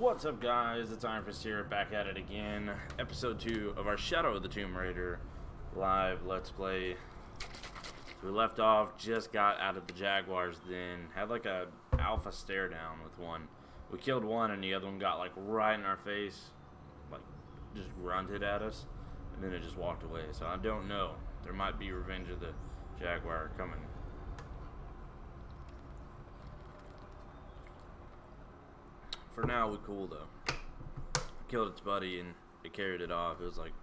What's up, guys? It's Ironfist here, back at it again. Episode 2 of our Shadow of the Tomb Raider live Let's Play. We left off, just got out of the Jaguars den, had like a alpha stare down with one. We killed one and the other one got like right in our face, like just grunted at us, and then it just walked away. So I don't know. There might be Revenge of the Jaguar coming. For now, we cool though. Killed its buddy and it carried it off. It was like,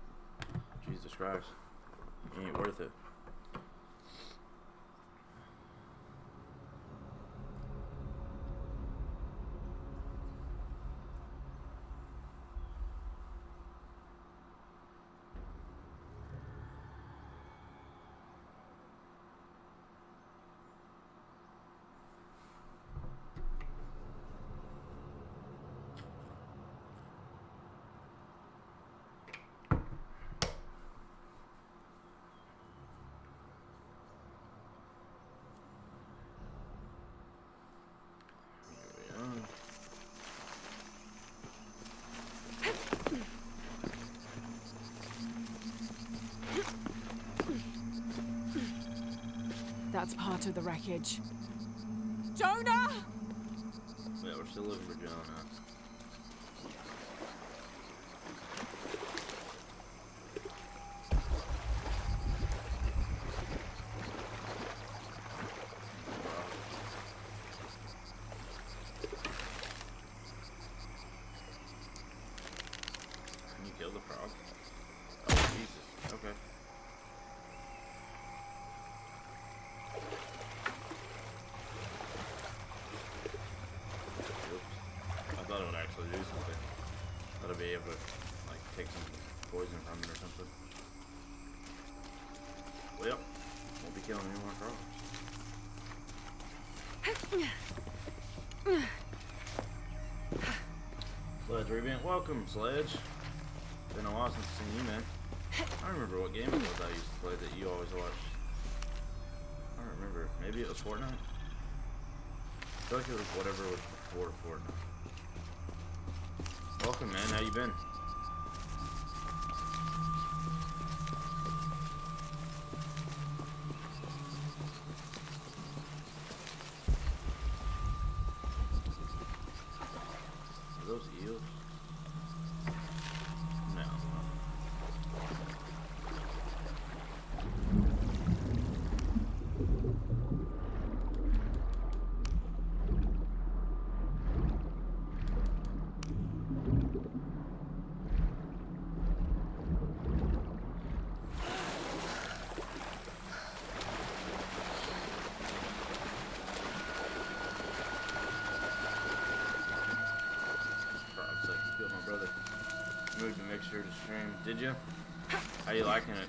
Jesus Christ, it ain't worth it. That's part of the wreckage. Jonah! Yeah, we're still looking for Jonah. Can you kill the frog? Oh, Jesus. Okay. I thought it would actually do something. Thought I'd be able to, like, take some poison from it or something. Well, won't be killing any more frogs. Sledge Revent, welcome, Sledge. Been a while since I've seen you, man. I don't remember what game it was I used to play that you always watched. I don't remember. Maybe it was Fortnite? I feel like it was whatever was before Fortnite. Welcome, man. How you been? Are those eels? No. Moved to make sure to stream. Did you? How you liking it?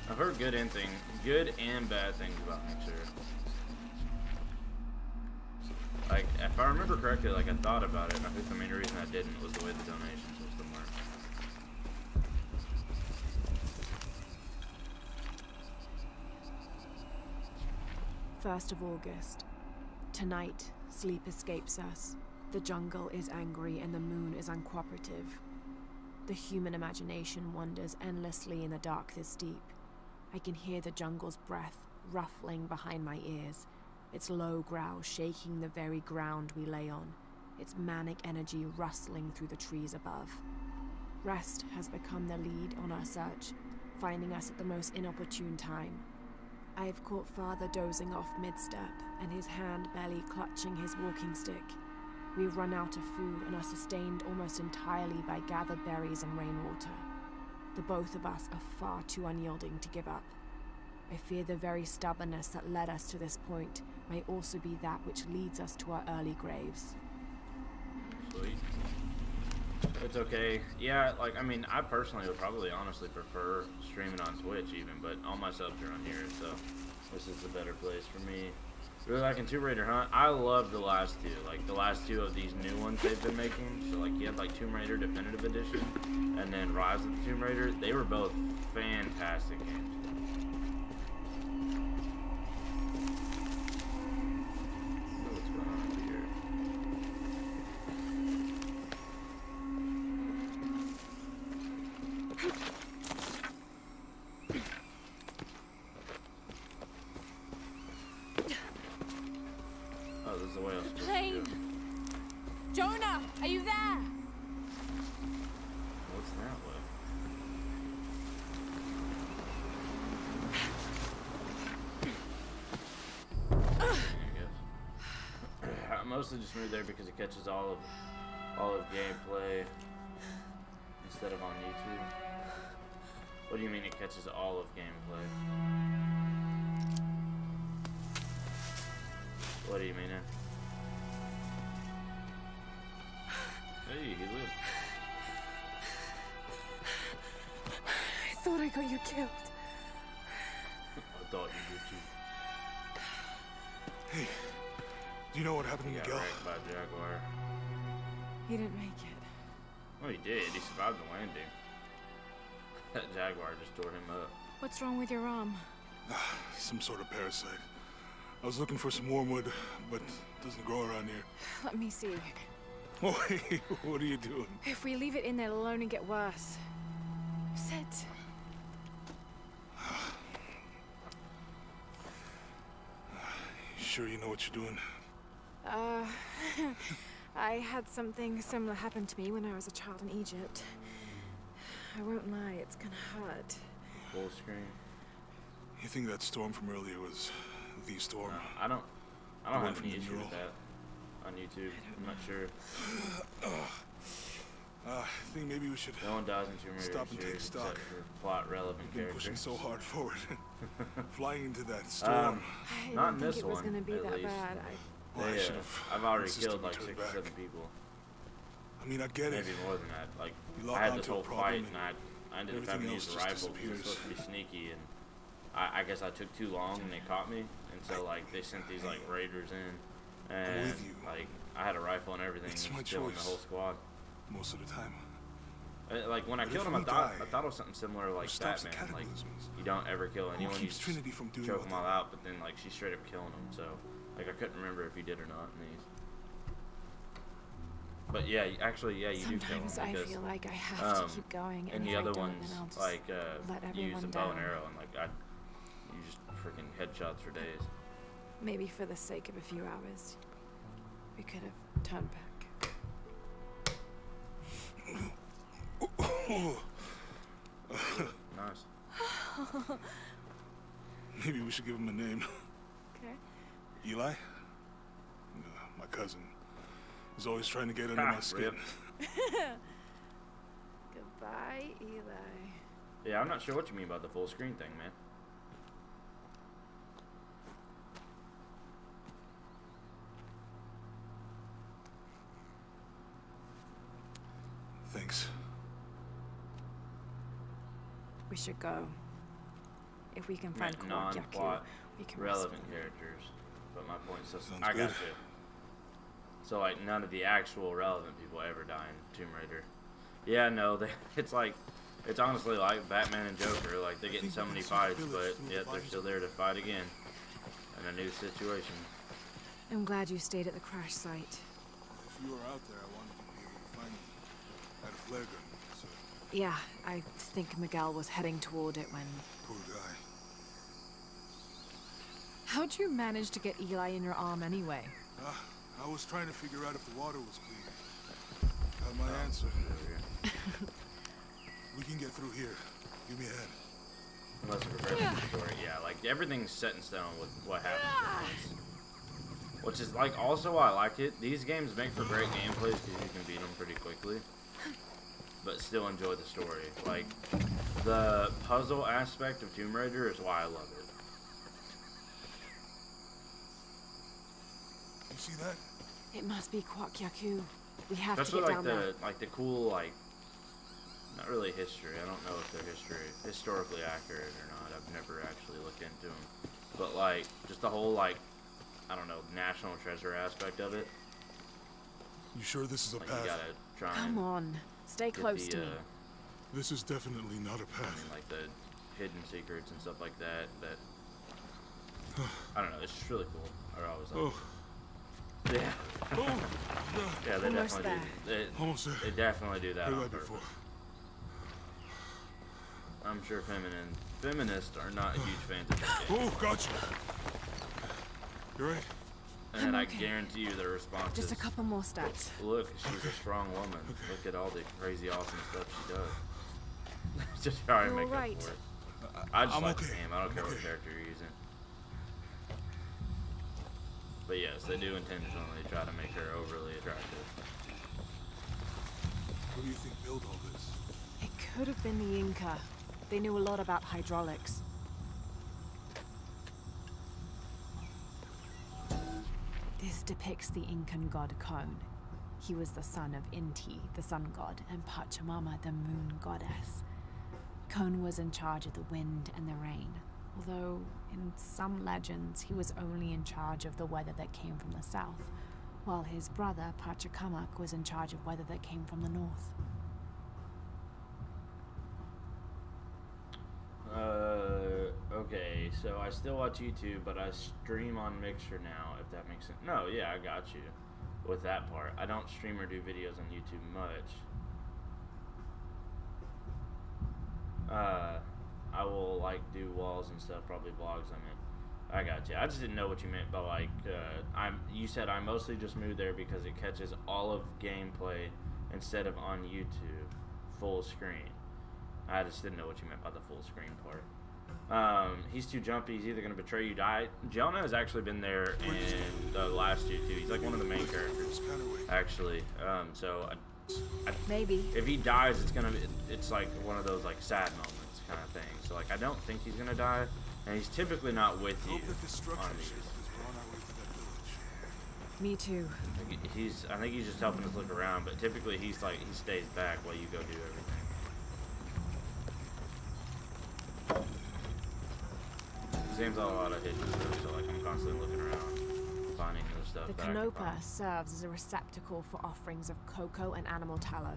I've heard good and bad things about Mixer. Like, if I remember correctly, like I thought about it, and I think the main reason I didn't was the way the donation system worked. 1st of August. Tonight, sleep escapes us. The jungle is angry and the moon is uncooperative. The human imagination wanders endlessly in the dark this deep. I can hear the jungle's breath ruffling behind my ears, its low growl shaking the very ground we lay on, its manic energy rustling through the trees above. Rest has become the lead on our search, finding us at the most inopportune time. I have caught Father dozing off mid-step, and his hand barely clutching his walking stick. We run out of food and are sustained almost entirely by gathered berries and rainwater. The both of us are far too unyielding to give up. I fear the very stubbornness that led us to this point may also be that which leads us to our early graves. Sweet. It's okay. Yeah, like, I mean, I personally would probably honestly prefer streaming on Twitch even, but all my subs are on here, so this is the better place for me. Really liking Tomb Raider Hunt. I love the last two, like the last two of these new ones they've been making. So like you had like Tomb Raider Definitive Edition and then Rise of the Tomb Raider. They were both fantastic games. What's going on over here? Jonah, are you there? What's that way? I guess. I mostly just moved there because it catches all of gameplay instead of on YouTube. What do you mean it catches all of gameplay? What do you mean? Hey, he lived. I thought I got you killed. I thought you did too. Hey, do you know what happened to He got Miguel? wrecked by a Jaguar. He didn't make it. Well, he did. He survived the landing. That Jaguar just tore him up. What's wrong with your arm? Some sort of parasite. I was looking for some wormwood, but it doesn't grow around here. Let me see. Oh, hey, what are you doing? If we leave it in there, it'll only get worse. Sit. You sure you know what you're doing? I had something similar happen to me when I was a child in Egypt. I won't lie, it's gonna hurt. Full screen. You think that storm from earlier was the storm? I don't The have one any from the issue mural? with that on YouTube. I'm not sure. I think maybe we should No one dies in Tomb Raider Stop and series take stock. except for plot relevant been pushing characters. so hard forward. Flying into that storm. I Not in didn't this think it was one, gonna be at that least. bad. Well, I They, should have I've already insisted killed we like turn 6 or back. 7 people. I mean, I get it. Maybe more than that. Like, You lock I had onto this a whole problem fight and and I ended up having to everything use else a just rifle because it was disappears. supposed to be sneaky, and I guess I took too long and they caught me, and so like they sent these like raiders in, and with you. like I had a rifle and everything, It's and my was killing the choice. whole squad. Most of the time. Like when I But killed if him, I we thought die, it was something similar like Who stops the Batman. Like cataclysms? you don't ever kill Who anyone, you keeps just Trinity from doing choke what them all they out. But then like she's straight up killing them, so like I couldn't remember if you did or not in these. But yeah, actually, yeah, you Sometimes do kill I them because feel like I have to keep going, and and the if I other don't, ones then I'll just like let you use everyone the bow and down. arrow, and like you just freaking headshots for days. Maybe for the sake of a few hours, we could have turned back. Nice. Maybe we should give him a name. Okay. Eli? My cousin. He's always trying to get under my skin. Rip. Goodbye, Eli. Yeah, I'm not sure what you mean by the full screen thing, man. Thanks. We should go. If we can find Meant Kwok Yaku, non-plot we can relevant rest. characters. But my point is, Sounds I got good. you. So like none of the actual relevant people ever die in Tomb Raider. Yeah, no, it's like it's honestly like Batman and Joker. Like they get in so many fights, but yet they're still there to fight again in a new situation. I'm glad you stayed at the crash site. If you were out there, I wanted to be able to find you. I had a flare gun, so Yeah, I think Miguel was heading toward it when... poor guy. How'd you manage to get Eli in your arm anyway? I was trying to figure out if the water was clean. Got my answer. We can get through here. Give me a hand. Unless it progresses the story, yeah. Like everything's set in stone with what happens. in this. Which is like also why I like it. These games make for great gameplays because you can beat them pretty quickly, but still enjoy the story. Like the puzzle aspect of Tomb Raider is why I love it. You see that? It must be Kwok Yaku. We have Especially to get like down there. the cool like not really history. I don't know if they're historically accurate or not. I've never actually looked into them. But like just the whole like I don't know national treasure aspect of it. You sure this is a Like path? you gotta try Come and on, stay get close the, to me. This is definitely not a I path. mean, like the hidden secrets and stuff like that. That I don't know. It's just really cool. I always like. Oh, Yeah. oh, Yeah, they Almost definitely do. almost there. They definitely do that Heard on that purpose. before. I'm sure feminists are not huge fans of this game. Oh, gotcha. You right? And I okay. guarantee you their response Just is, a couple more steps. look, she's a strong woman. Look at all the crazy, awesome stuff she does. Just try and You're make right. up for it. I just I'm like okay. the game. I don't care what Okay. character you're using. But yes, they do intentionally try to make her overly attractive. Who do you think built all this? It could have been the Inca. They knew a lot about hydraulics. This depicts the Incan god Kon. He was the son of Inti, the sun god, and Pachamama, the moon goddess. Kon was in charge of the wind and the rain, although in some legends he was only in charge of the weather that came from the south, while his brother Pachacamac was in charge of weather that came from the north. Okay, so I still watch YouTube, but I stream on Mixer now, if that makes sense. No, yeah, I got you with that part. I don't stream or do videos on YouTube much. I will, like, do walls and stuff, probably vlogs, I mean. I got you. I just didn't know what you meant by, like, you said I mostly just moved there because it catches all of gameplay instead of on YouTube, full screen. I just didn't know what you meant by the full screen part. He's too jumpy. He's either going to betray you, die. Jonah has actually been there in the last two too. He's like one of the main characters, actually. So Maybe. if he dies, it's like one of those like sad moments kind of thing. So like I don't think he's going to die, and he's typically not with you Hope that destruction on these. ship is on our way to that village. Me too. I think he's just helping us look around, but typically he stays back while you go do everything. This game's got a lot of hidden stuff, so like I'm constantly looking around, finding new stuff. The that I can canopa find. serves as a receptacle for offerings of cocoa and animal tallow.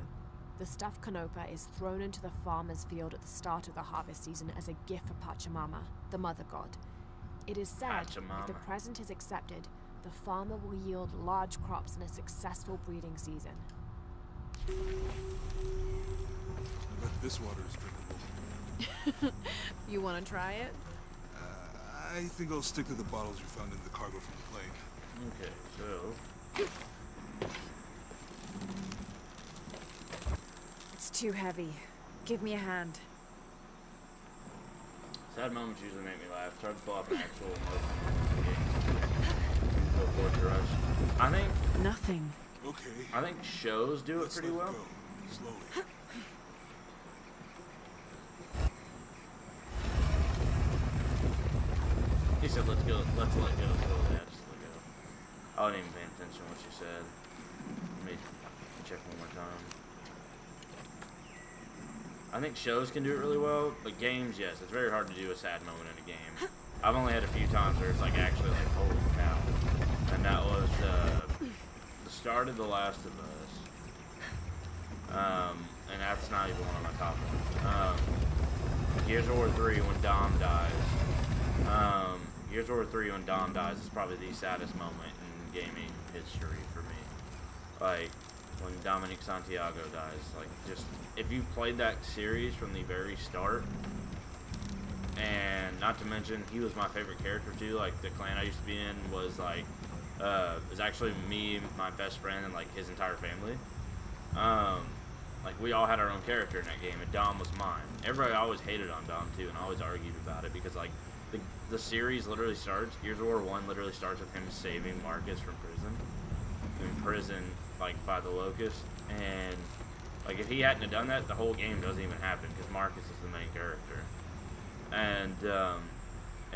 The stuffed canopa is thrown into the farmer's field at the start of the harvest season as a gift for Pachamama, the mother god. It is said if the Pachamama. present is accepted, the farmer will yield large crops in a successful breeding season. I bet this water is drinkable. You want to try it? I think I'll stick to the bottles you found in the cargo from the plane. Okay, so It's too heavy. Give me a hand. sad moments usually make me laugh. Try to pull off an actual emotion. Go forward to rush. I think Nothing. Okay. shows do it Let's pretty let well. it go. Slowly. He said, let's go, let's let go. So yeah, just let go. I wasn't even paying attention to what you said. Let me check one more time. I think shows can do it really well, but games, yes, it's very hard to do a sad moment in a game. I've only had a few times where it's like actually like, holy cow. And that was the start of The Last of Us. And that's not even one of my top ones. Gears of War 3 when Dom dies. Gears of War 3 when Dom dies is probably the saddest moment in gaming history for me. Like, when Dominic Santiago dies. Like, just, if you've played that series from the very start, and not to mention, he was my favorite character too. Like, the clan I used to be in was like, was actually me, my best friend, and like his entire family. Like, we all had our own character in that game, and Dom was mine. Everybody always hated on Dom too, and always argued about it because like, the series literally starts, Gears of War 1 literally starts with him saving Marcus from prison. In prison, like, by the Locust. And, like, if he hadn't have done that, the whole game doesn't even happen, because Marcus is the main character. And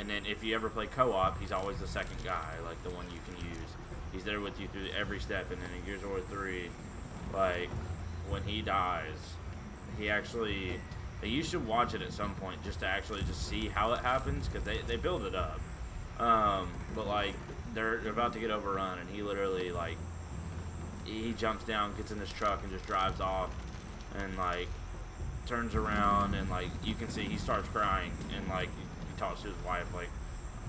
then if you ever play co-op, he's always the second guy, like, the one you can use. He's there with you through every step, and then in Gears of War 3, like, when he dies, he actually... You should watch it at some point just to actually just see how it happens, because they build it up. But, like, they're about to get overrun, and he literally, like, he jumps down, gets in his truck, and just drives off, and, like, turns around, and, like, you can see he starts crying, and, like, he talks to his wife, like,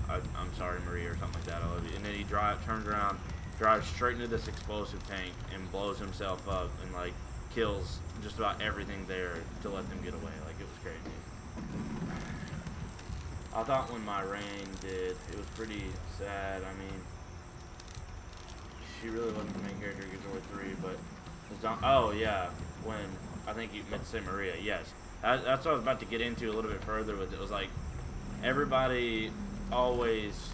I'm sorry, Marie, or something like that, I love you. And then he turns around, drives straight into this explosive tank, and blows himself up, and, like, kills just about everything there to let them get away. Like, it was crazy. I thought when my rain did, it was pretty sad. I mean, she really wasn't the main character in Gears of War 3, but it's not, oh yeah, when I think you meant to say Maria. Yes, that's what I was about to get into a little bit further with. It was like everybody always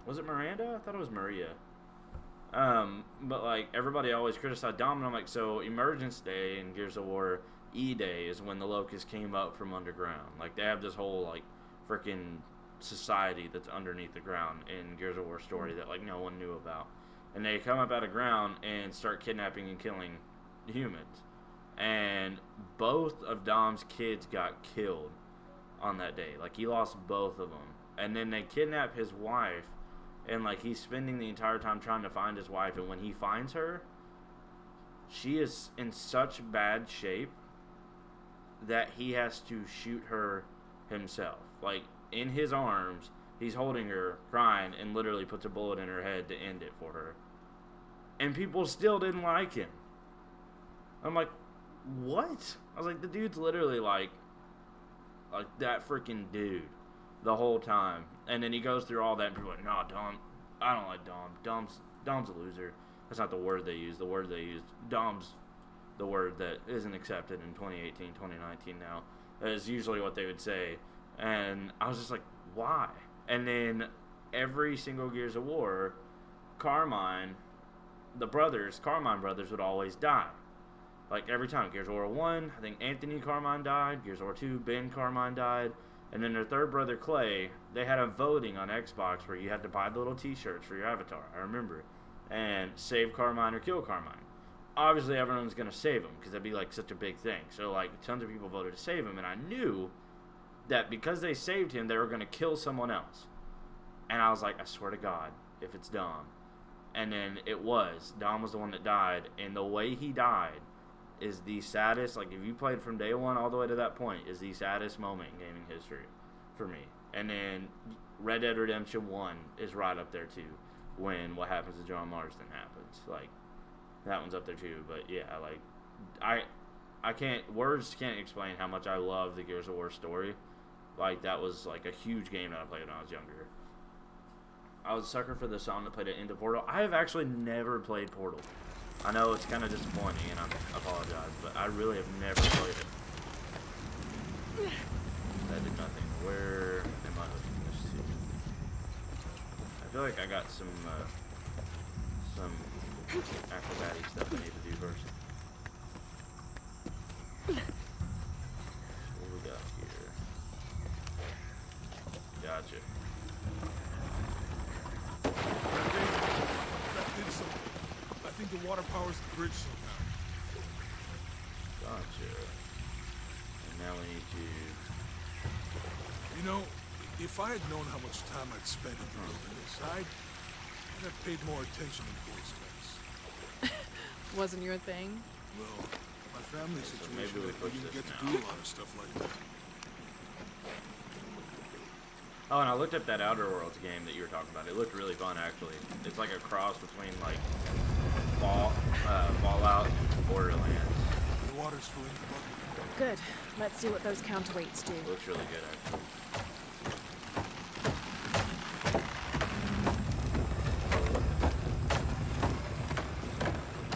was it Miranda? I thought it was Maria. But like everybody always criticized Dom, and I'm like, so Emergence Day in Gears of War E-Day is when the Locusts came up from underground. Like they have this whole like freaking society that's underneath the ground in Gears of War story that like no one knew about, and they come up out of ground and start kidnapping and killing humans. And both of Dom's kids got killed on that day. Like he lost both of them, and then they kidnap his wife. And, like, he's spending the entire time trying to find his wife. And when he finds her, she is in such bad shape that he has to shoot her himself. Like, in his arms, he's holding her, crying, and literally puts a bullet in her head to end it for her. And people still didn't like him. I'm like, what? I was like, the dude's literally, like that freaking dude. The whole time. And then he goes through all that and people are like, nah, Dom, I don't like Dom. Dom's a loser. That's not the word they use. The word they use, Dom's the word that isn't accepted in 2018, 2019 now. That is usually what they would say. And I was just like, why? And then every single Gears of War, Carmine brothers would always die. Like every time. Gears of War 1, I think Anthony Carmine died. Gears of War 2, Ben Carmine died. And then their third brother, Clay, they had a voting on Xbox where you had to buy the little t-shirts for your avatar. I remember. And save Carmine or kill Carmine. Obviously, everyone's going to save him because that'd be, like, such a big thing. So, like, tons of people voted to save him. And I knew that because they saved him, they were going to kill someone else. And I was like, I swear to God, if it's Dom. And then it was. Dom was the one that died. And the way he died is the saddest, like if you played from day one all the way to that point, is the saddest moment in gaming history for me. And then Red Dead Redemption 1 is right up there too, when what happens to John Marston happens. Like, that one's up there too. But yeah, like, I can't, words can't explain how much I love the Gears of War story. Like, that was like a huge game that I played when I was younger. I was a sucker for the song that played it into Portal. I have actually never played Portal. I know it's kind of disappointing, and I apologize, but I really have never played it. That did nothing. Where am I looking this to? I feel like I got some acrobatic stuff I need to do first. What do we got here? Gotcha. That did something. I think the water powers the bridge somehow. Gotcha. And now we need to... You know, if I had known how much time I'd spent in the wilderness, I'd have paid more attention in Boy Scouts. Wasn't your thing? Well, my family so situation maybe we meant push we didn't this get to now. do a lot of stuff like that. Oh, and I looked up that Outer Worlds game that you were talking about. It looked really fun, actually. It's like a cross between, like, Fallout and Borderlands. The water's filling the bucket. Good. Let's see what those counterweights do. It looks really good, actually.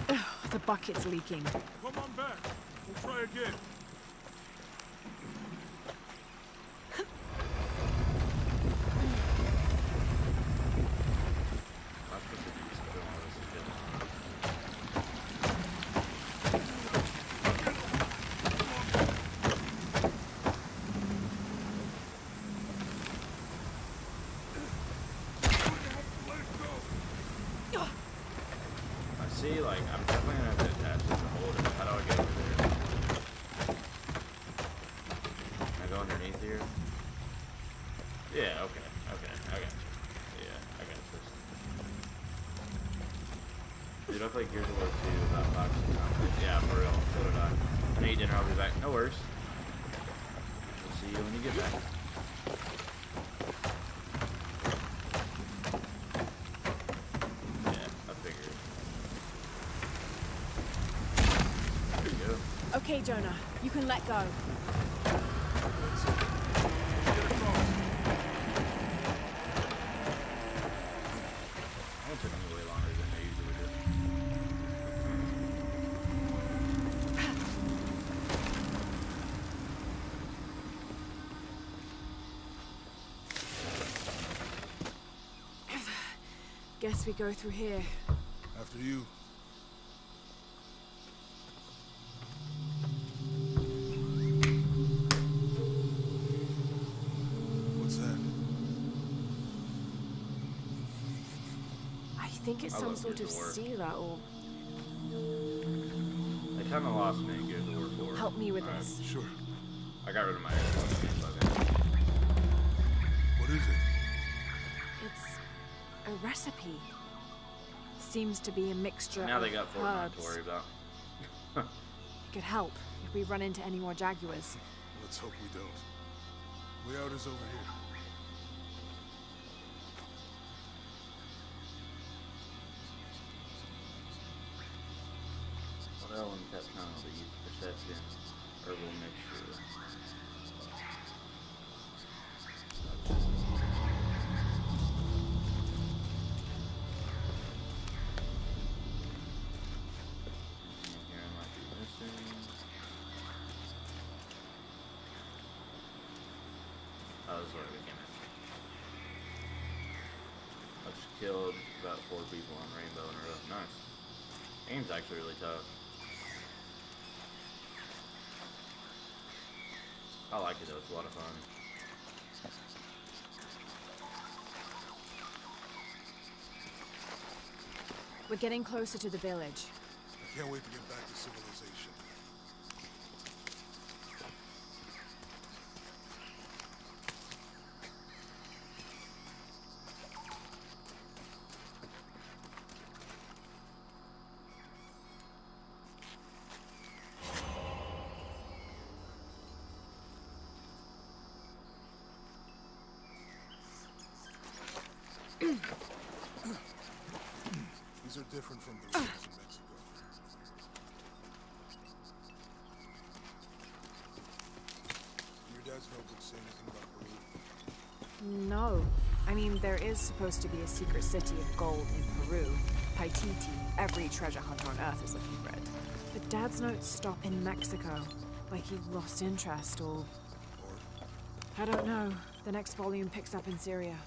Ugh, the bucket's leaking. Come on back. We'll try again. See, like, I'm definitely gonna have to attach this to hold it. How do I get over there? Can I go underneath here? Yeah, okay, okay, I got you. Yeah, I got this. Dude, I played Gears of War 2 about 5 or 6 times. Yeah, for real, so did I. I need dinner, I'll be back. No worries. We'll see you when you get back. Okay, Jonah, you can let go. Get across. That took me way longer Guess we go through here. After you. What's that? I think it's I some love sort of Gears of War. sealer or... They kind of lost me in Gears of War 4. Help me with Alright. this. Sure. I got rid of my Xbox game, okay. What is it? It's a recipe. Seems to be a mixture Now of they got Fortnite herbs. to worry about. It could help if we run into any more jaguars. Let's hope we don't. Way out is over here. What element technology, perception, herbal mixture. Here might be missing. Oh, this is where we came in. I just killed about 4 people on Rainbow in a row. Nice. Game's actually really tough. I like it though, it's a lot of fun. We're getting closer to the village. I can't wait to get back to civilization. These are different from the ruins in Mexico. Your dad's no good say anything about Peru. No. I mean, there is supposed to be a secret city of gold in Peru. Paititi. Every treasure hunter on Earth is looking for it. But Dad's notes stop in Mexico. Like he lost interest or... Or I don't know. The next volume picks up in Syria.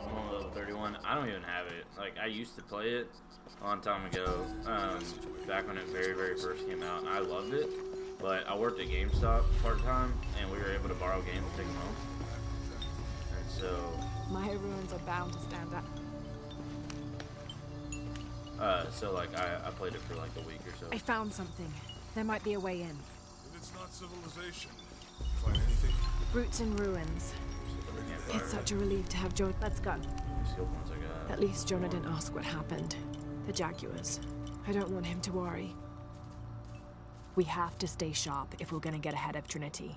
I'm on level 31. I don't even have it. Like, I used to play it a long time ago, back when it very first came out, and I loved it. But I worked at GameStop part-time, and we were able to borrow games and take them home. And so... My ruins are bound to stand up. So like, I played it for like a week or so. I found something. There might be a way in. if it's not civilization, you find anything? Roots and ruins. It's such a relief to have Jonah. Let's go. Skill points I got. At least Jonah didn't ask what happened. The Jaguars. I don't want him to worry. We have to stay sharp if we're gonna get ahead of Trinity.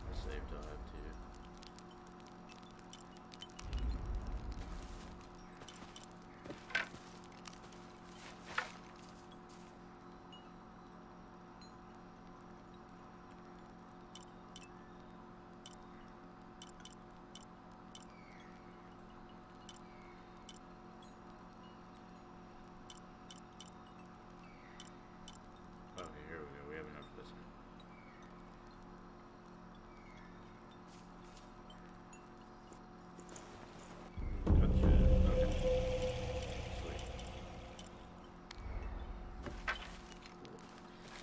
I saved till I have to. Okay, here we go. We have enough of this one. Gotcha. Okay. Sweet.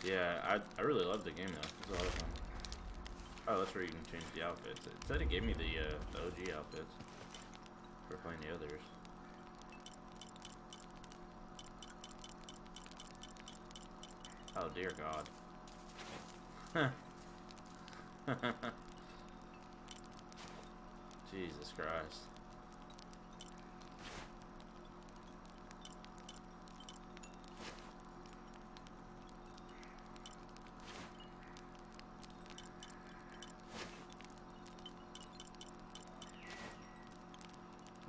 Yeah, I really love the game though. It's a lot of fun. Oh, that's where you can change the outfits. It said it gave me the OG outfits for playing the others. Oh dear God. Jesus Christ.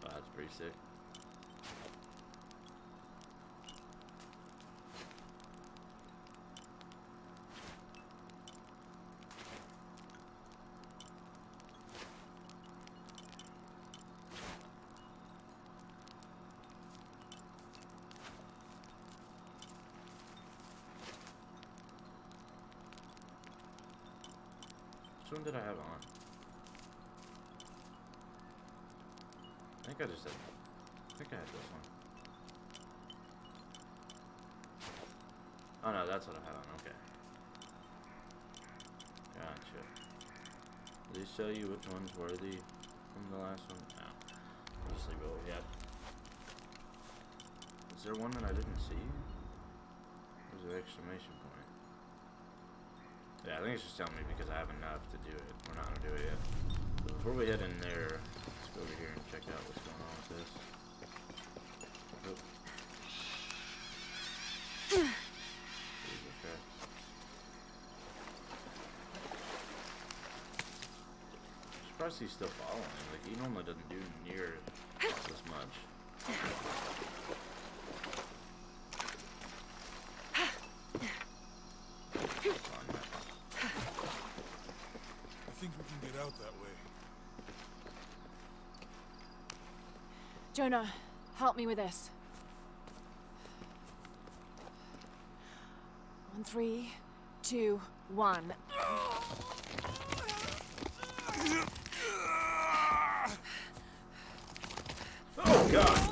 Oh, that's pretty sick. Which one did I have on? I think I just had. I think I had this one. Oh no, that's what I had on. Okay. Gotcha. Did they show you which one's worthy from the last one? No. I'll just leave it what we had. Is there one that I didn't see? There's an exclamation point. Yeah, I think it's just telling me because I have enough to do it. We're not gonna do it yet. So before we head in there, let's go over here and check out what's going on with this. Oh. Jesus Christ. I'm surprised he's still following. Like, he normally doesn't do near this much. I think we can get out that way. Jonah, help me with this. On 3, 2, 1. Oh, God!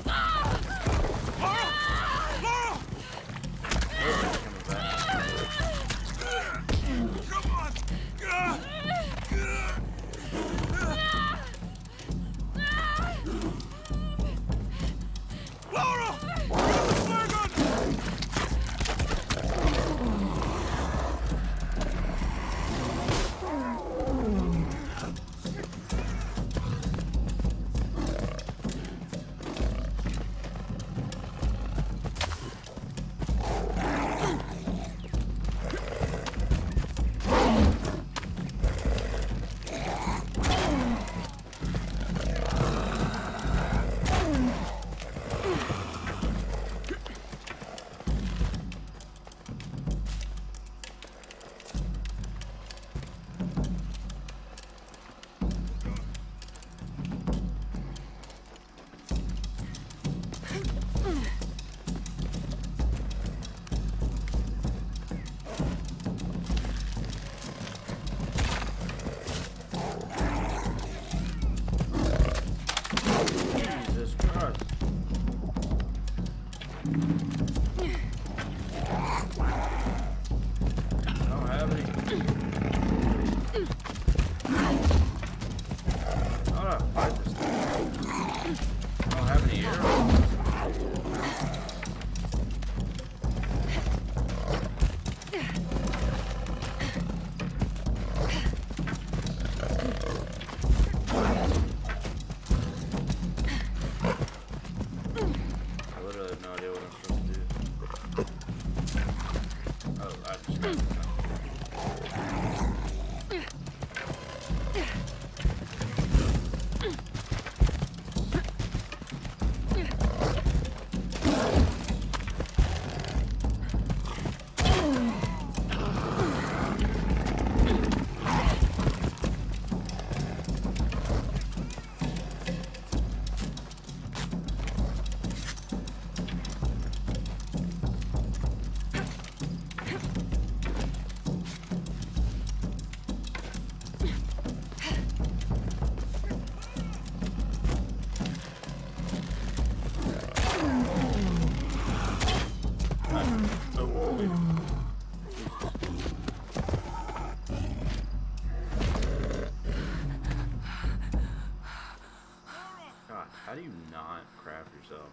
How do you not craft yourself?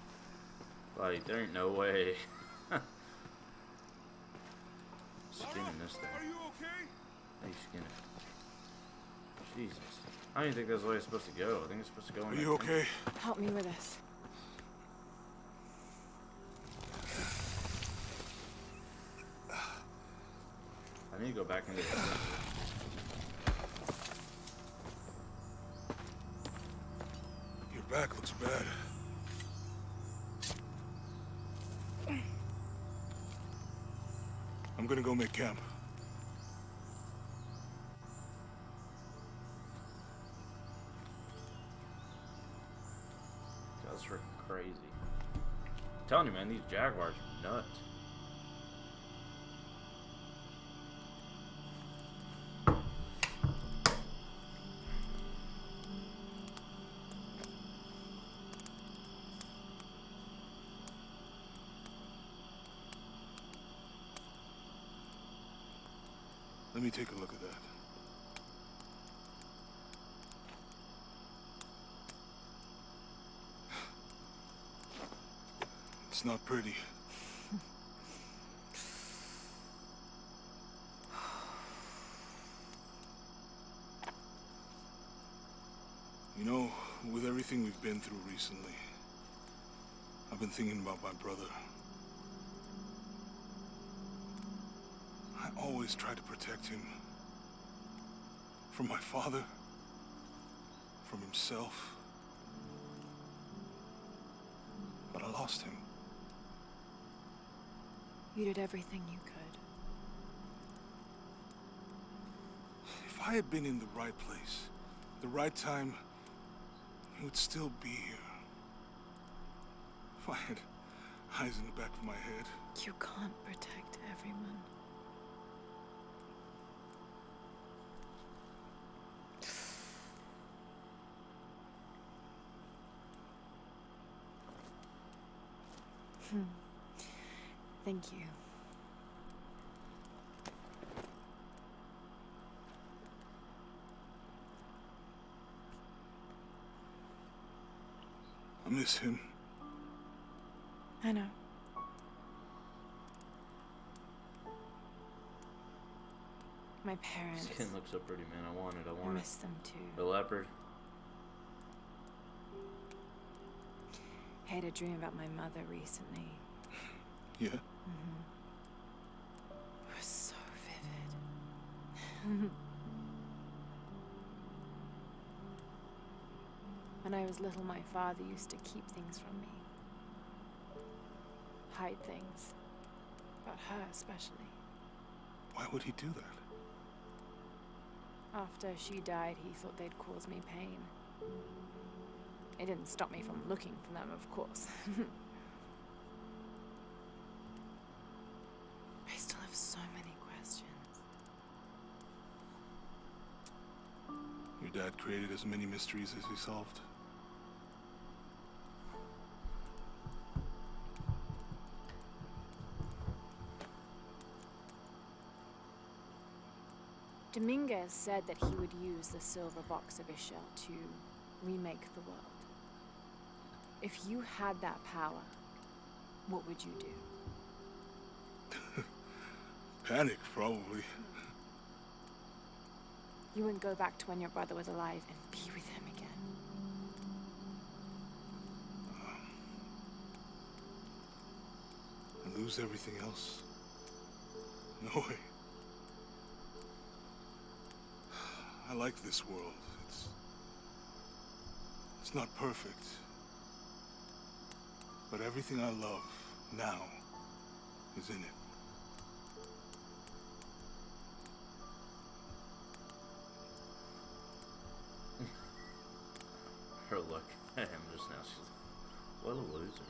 Like, there ain't no way. Skinning this thing. Are you okay? How you skin it? Jesus. I don't even think that's the way it's supposed to go. I think it's supposed to go in. Are you okay? Help me with this. I need to go back into the Your back looks bad. I'm gonna go make camp. That's freaking crazy. I'm telling you, man, these jaguars are nuts. take a look at that. It's not pretty. You know, with everything we've been through recently, I've been thinking about my brother. I always try to protect him. From my father. From himself. But I lost him. You did everything you could. If I had been in the right place, the right time, he would still be here. If I had eyes in the back of my head. You can't protect everyone. Thank you. I miss him. I know. My parents. Skin looks so pretty, man. I want it. I I want miss them too. it. The leopard. I had a dream about my mother recently. Yeah? It was so vivid. When I was little, my father used to keep things from me. Hide things. About her, especially. Why would he do that? After she died, he thought they'd cause me pain. It didn't stop me from looking for them, of course. I still have so many questions. Your dad created as many mysteries as he solved. Dominguez said that he would use the silver box of Ishel to remake the world. If you had that power, what would you do? Panic, probably. You wouldn't go back to when your brother was alive and be with him again. And lose everything else? No way. I like this world. It's not perfect. But everything I love now is in it. Her look at him just now, she's like, what a loser.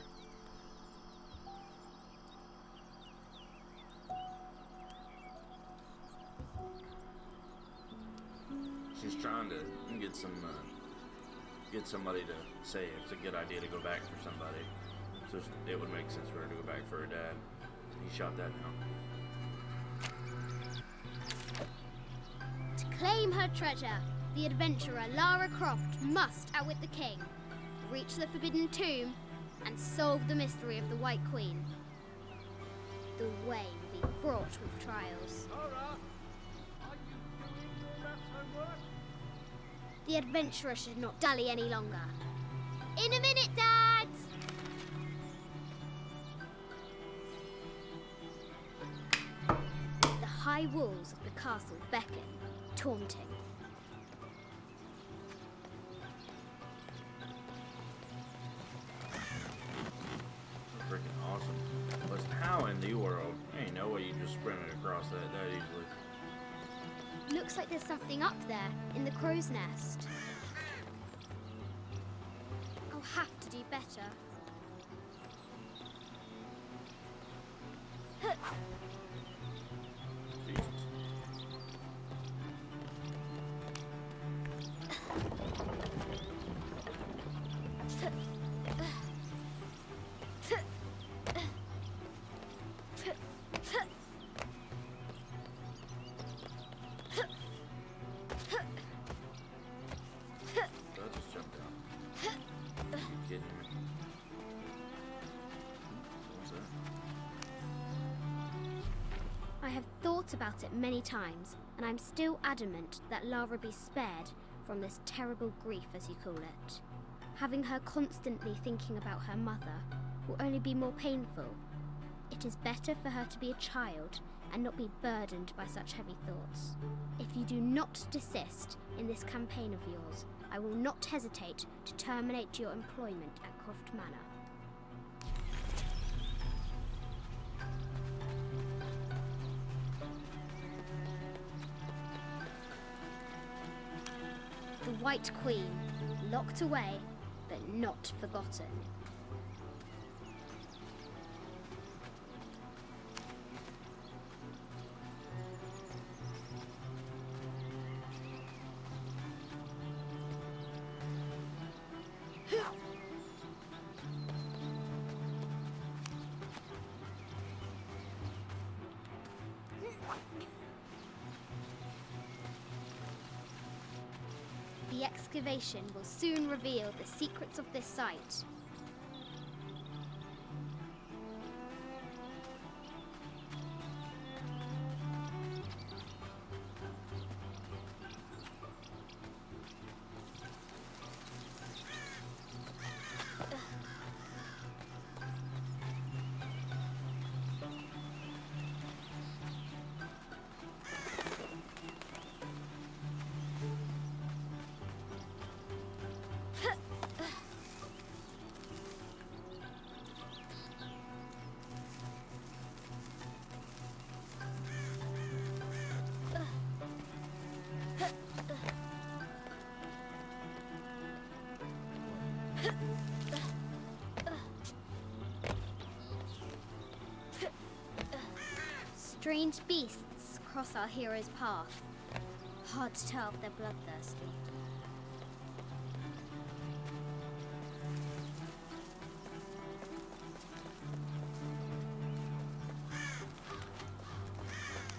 She's trying to get somebody to say it's a good idea to go back for somebody. So it would make sense for her to go back for her dad. He shot that down. To claim her treasure, the adventurer Lara Croft must outwit the king, reach the Forbidden Tomb, and solve the mystery of the White Queen. The way will be fraught with trials. Lara, are you doing your maths homework? The adventurer should not dally any longer. In a minute, Dad! The high walls of the castle beckon, taunting. Freaking awesome. But how in the world? Ain't no way you just sprinted across that easily. Looks like there's something up there, in the crow's nest. I'll have to do better. Jesus. thought about it many times, and I'm still adamant that Lara be spared from this terrible grief, as you call it. Having her constantly thinking about her mother will only be more painful. It is better for her to be a child and not be burdened by such heavy thoughts. If you do not desist in this campaign of yours, I will not hesitate to terminate your employment at Croft Manor. The White Queen, locked away, but not forgotten. The excavation will soon reveal the secrets of this site. Strange beasts cross our hero's path. Hard to tell if they're bloodthirsty.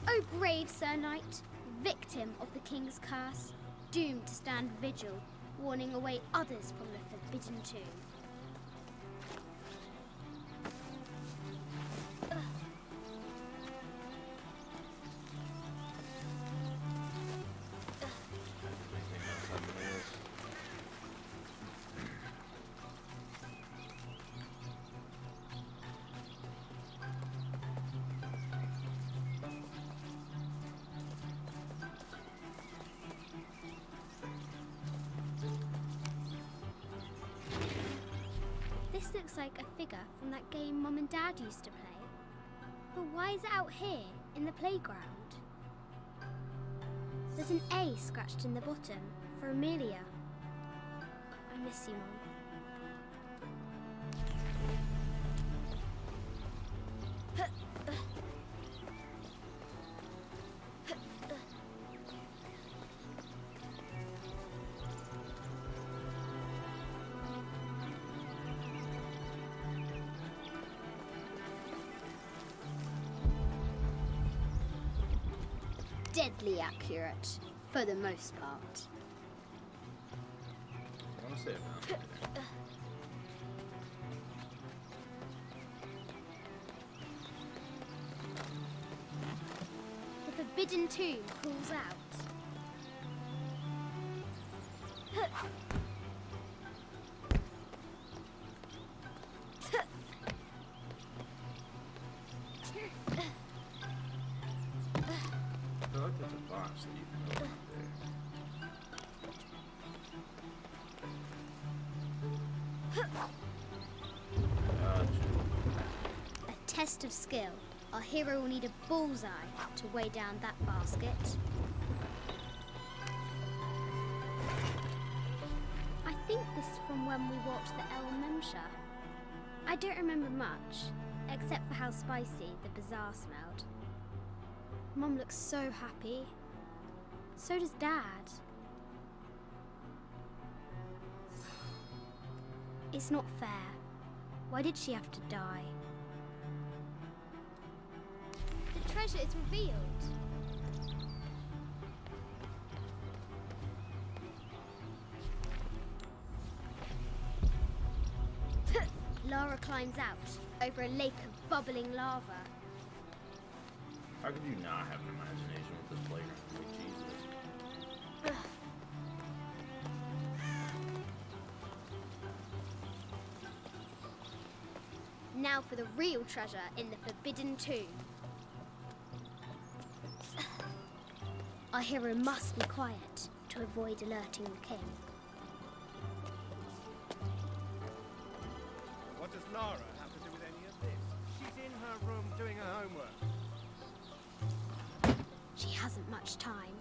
O brave Sir Knight, victim of the King's curse, doomed to stand vigil, warning away others from the Forbidden Tomb. This looks like a figure from that game Mum and Dad used to play. But why is it out here, in the playground? There's an A scratched in the bottom, for Amelia. I miss you, Mum. Deadly accurate, for the most part. I want to say about The Forbidden Tomb calls out. I feel like there's a box that you can open there. Gotcha. A test of skill. Our hero will need a bullseye to weigh down that basket. I think this is from when we watched the El Memsha. I don't remember much, except for how spicy the bazaar smelled. Mum looks so happy. So does Dad. It's not fair. Why did she have to die? The treasure is revealed. Lara climbs out over a lake of bubbling lava. How could you not have an imagination with this playground? Like, Jesus. Now for the real treasure in the Forbidden Tomb. Our hero must be quiet to avoid alerting the king. What does Lara have to do with any of this? She's in her room doing her homework. She hasn't much time.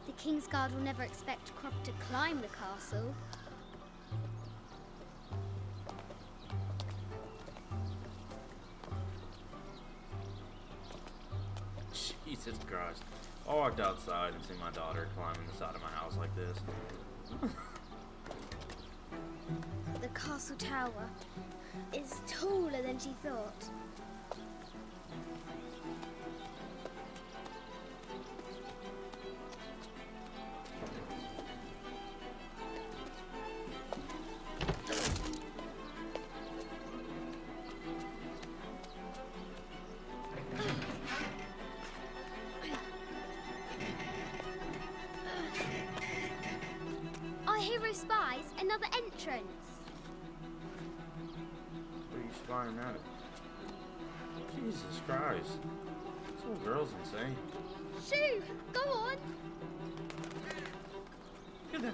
The Kingsguard will never expect Croft to climb the castle. Jesus Christ. I walked outside and see my daughter climbing the side of my house like this. The castle tower is taller than she thought. Our hero spies another entrance. What are you spying at? Jesus Christ. This little girl's insane. Shoo! Go on! Look at that.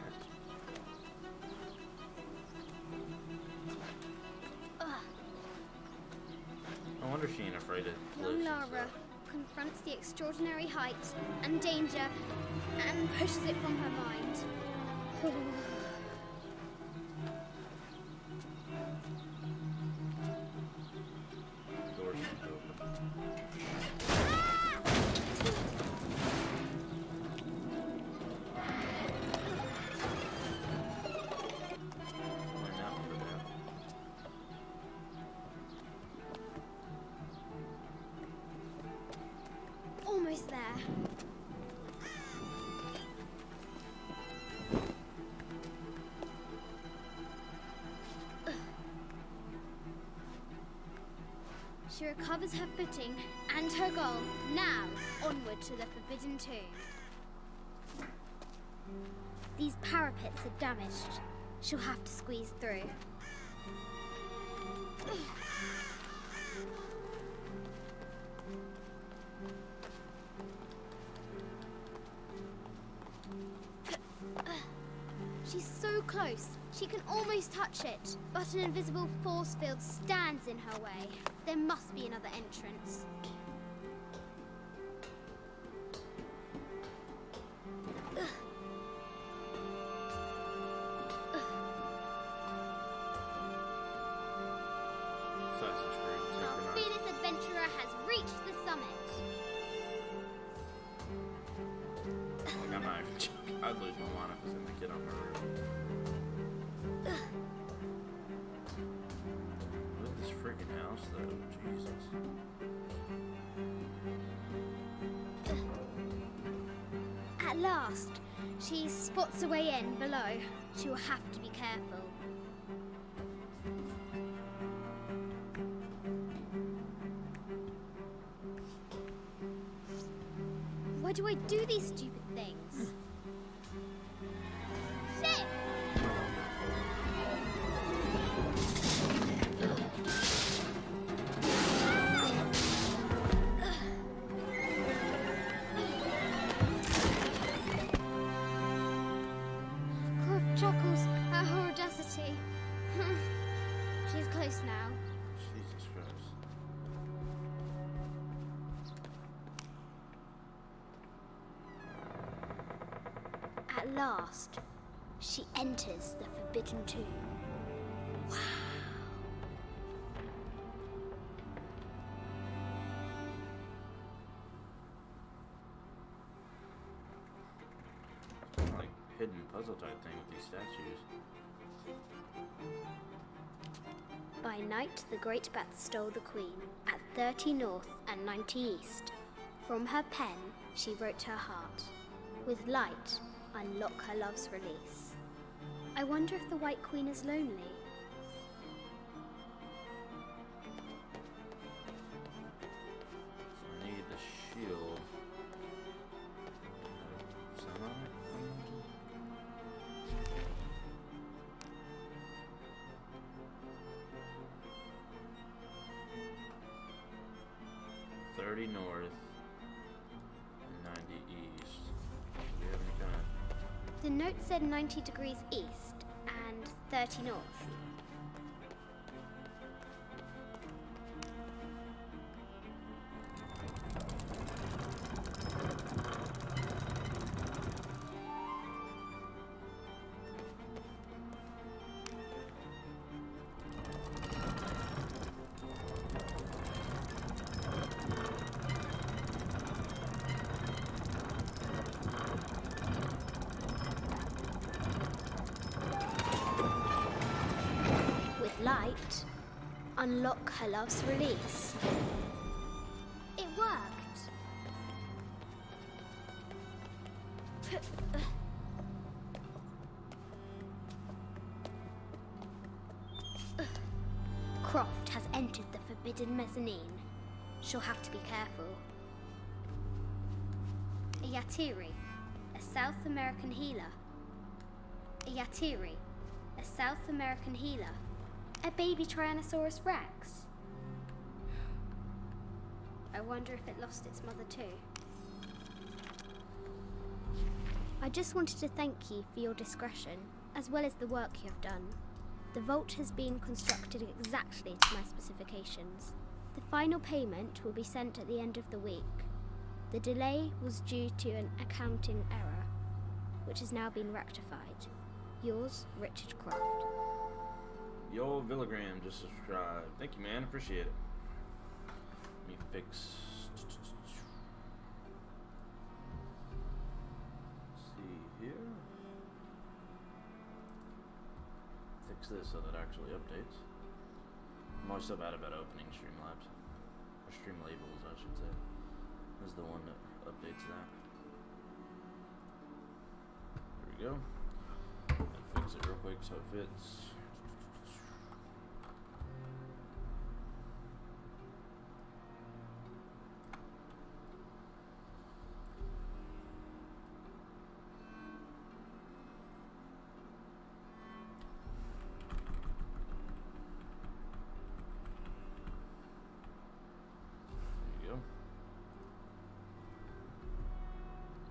I wonder if she ain't afraid of cliffs and Lara stuff. confronts the extraordinary height and danger and pushes it from her mind. Doors open. Find that one for that. Almost there. She recovers her footing and her goal. Now, onward to the Forbidden Tomb. These parapets are damaged. She'll have to squeeze through. She's so close, she can almost touch it, but an invisible force field stands in her way. There must be another entrance. Assassin's Creed Our synchronized. fearless adventurer has reached the summit. Like, I'm not even joking. I'd lose my mind if I sent the kid on my roof. Look at this freaking house, though. Jesus. At last, she spots a way in below. She will have to be careful. Why do I do these stupid things? Shit! Croft chuckles at her audacity. She's close now. Jesus Christ. At last, she enters the Forbidden Tomb. Wow. Kind of like hidden puzzle type thing with these statues. By night, the great bat stole the queen at 30 north and 90 east. From her pen, she wrote her heart. With light, unlock her love's release. I wonder if the White Queen is lonely. So I need the shield. Semi? 30 north and 90 east. Do we have any kind of... The note said 90 degrees east and 30 north. Light, unlock her love's release. It worked. Croft has entered the forbidden mezzanine. She'll have to be careful. A Yatiri, a South American healer. A Yatiri, a South American healer. A baby Tyrannosaurus Rex. I wonder if it lost its mother too. I just wanted to thank you for your discretion, as well as the work you have done. The vault has been constructed exactly to my specifications. The final payment will be sent at the end of the week. The delay was due to an accounting error, which has now been rectified. Yours, Richard Croft. Yo, Villagram just subscribed. Thank you, man. Appreciate it. Let me fix. See here. Fix this so that it actually updates. I'm always so bad about opening Streamlabs. Or Streamlabels, I should say. This is the one that updates that. There we go. And fix it real quick so it fits.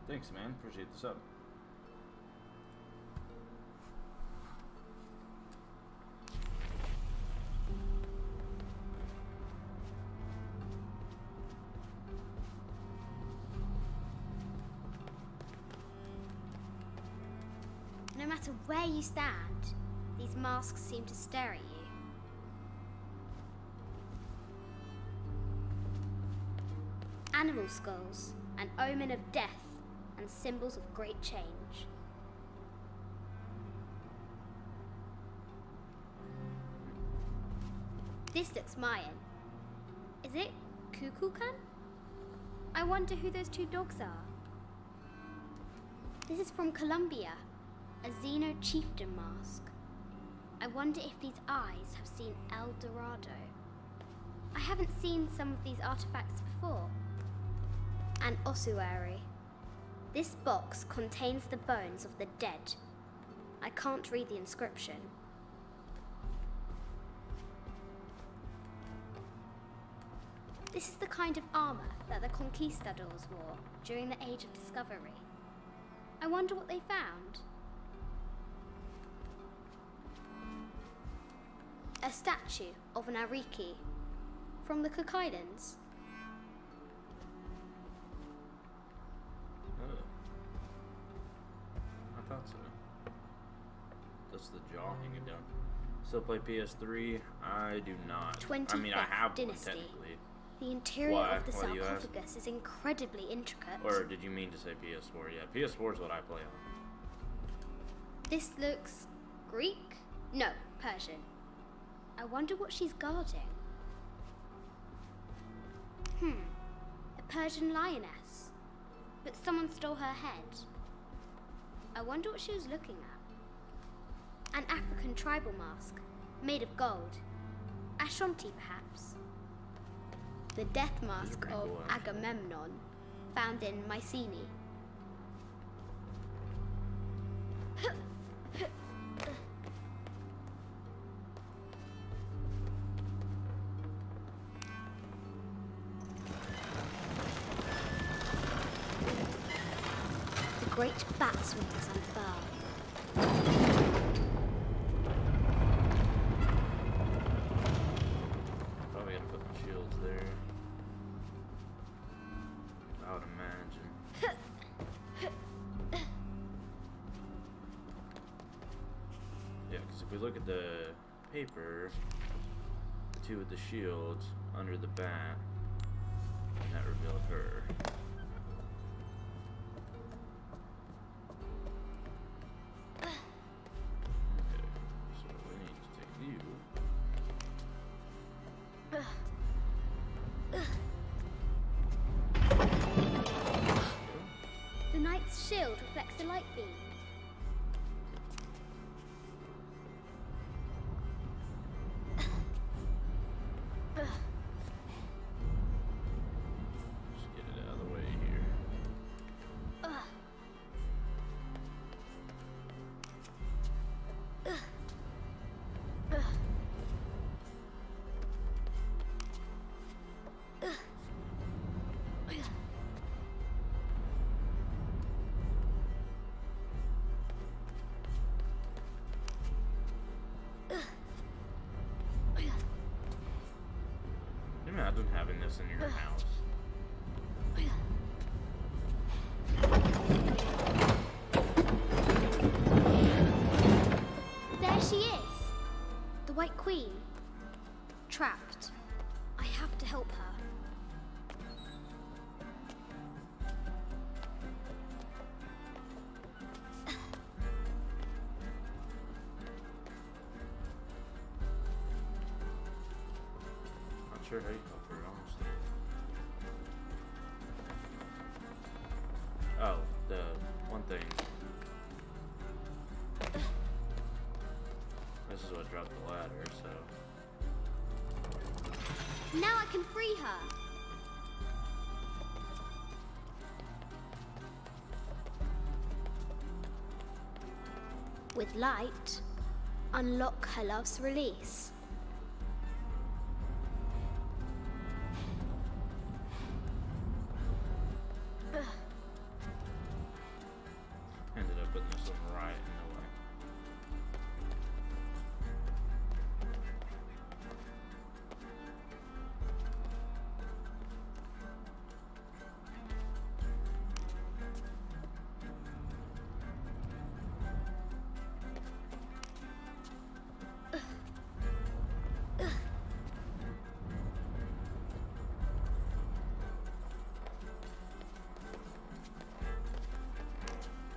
Thanks, man. Appreciate the sub. No matter where you stand, these masks seem to stare at you. Animal skulls, an omen of death and symbols of great change. This looks Mayan. Is it Kukulkan? I wonder who those two dogs are. This is from Colombia, a Xeno chieftain mask. I wonder if these eyes have seen El Dorado. I haven't seen some of these artifacts before. An ossuary. This box contains the bones of the dead. I can't read the inscription. This is the kind of armor that the conquistadors wore during the Age of Discovery. I wonder what they found. A statue of an Ariki from the Cook Islands. I thought so. That's the jaw hanging down. Still play PS3? I do not. 25th I mean, I have Dynasty. one technically. The interior Why? of the Why do you ask? sarcophagus is incredibly intricate. Or did you mean to say PS4? Yeah, PS4 is what I play on. This looks Greek? No, Persian. I wonder what she's guarding. A Persian lioness. But someone stole her head. I wonder what she was looking at. An African tribal mask, made of gold. Ashanti, perhaps. The death mask pretty of cool, actually. Agamemnon, found in Mycenae. The great bat's wings unfurl. Probably gotta put the shields there. I would imagine. Yeah, because if we look at the paper, the two with the shields under the bat, and that revealed her. Okay, so we need to take you. The knight's shield reflects the light beam. Just get it out of the way here. Imagine having this in your house. There she is! The White Queen. Trapped. I have to help her. Not sure how you help her, honestly. Oh, the one thing. This is what dropped the ladder, so. Now I can free her. With light, unlock her love's release. Ended up putting this one right in the way.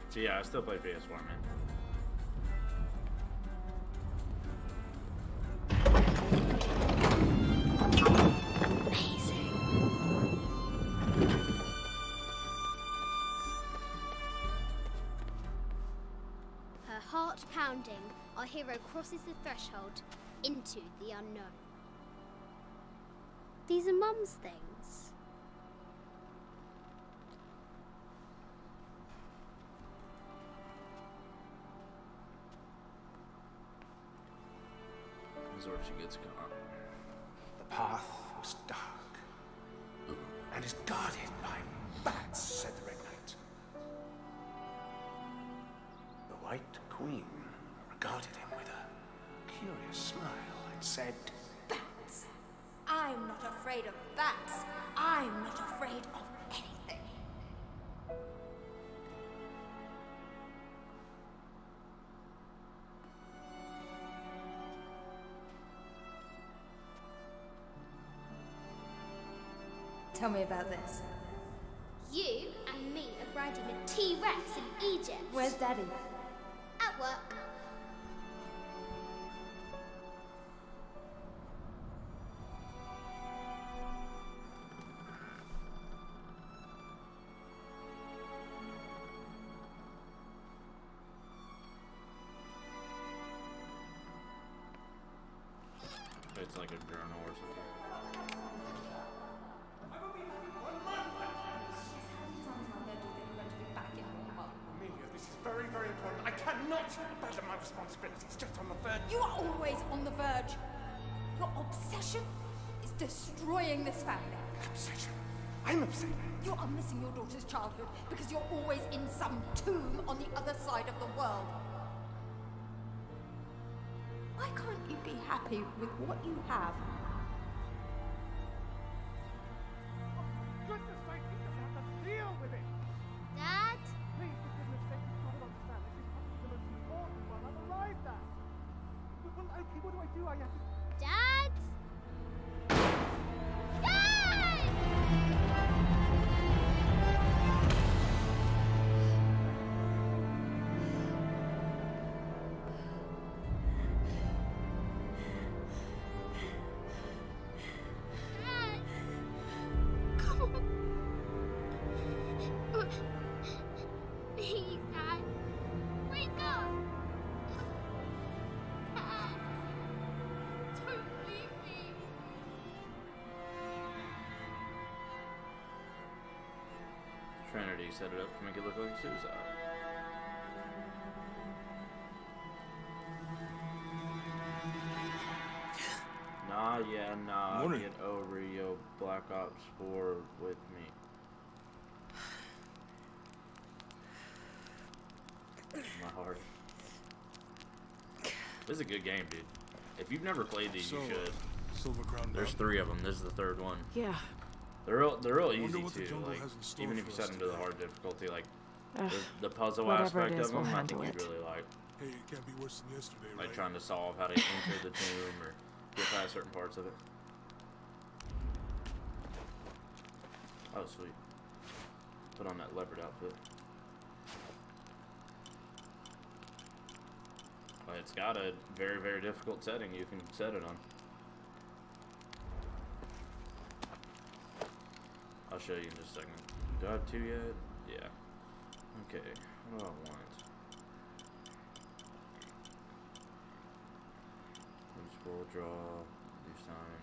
So yeah, I still play PS4, man. Amazing. Her heart pounding, our hero crosses the threshold into the unknown. These are Mum's things. This is where she gets caught. The path was dark and is guarded by bats, said the Red Knight. The White Queen regarded him with a curious smile and said, Bats. I'm not afraid of bats. I'm not afraid of anything. Tell me about this. You and me are riding a T-Rex in Egypt. Where's Daddy? At work. always on the verge. Your obsession is destroying this family. Obsession? I'm upset. You are missing your daughter's childhood because you're always in some tomb on the other side of the world. Why can't you be happy with what you have? Goodness sake, you just have to deal with it. Dad? Please, for goodness sake, you can't understand. This is probably the most important one I've arrived at. Well, okay, what do? I have to... Dad? Dad! Dad! Come on. Please, Dad. Wake up. Dad. Don't leave me. Trinity set it up to make it look like suicide. Nah, Morning. get over your Black Ops 4 with me. My heart. This is a good game, dude. If you've never played these, you should. Silver Crown There's down. 3 of them. This is the 3rd one. Yeah. They're real Wonder easy what the too. jungle Like has in store even if for you us set them to the today. hard difficulty, like Ugh, the puzzle whatever aspect it is, of them, we'll I think handle you'd it. really like. Hey, it can't be worse than yesterday, Like right? trying to solve how to enter the tomb or get past certain parts of it. Oh, sweet. Put on that leopard outfit. Well, it's got a very, very difficult setting you can set it on. I'll show you in just a second. Do I have 2 yet? Yeah. Okay. What do I want? Scroll draw, do sign.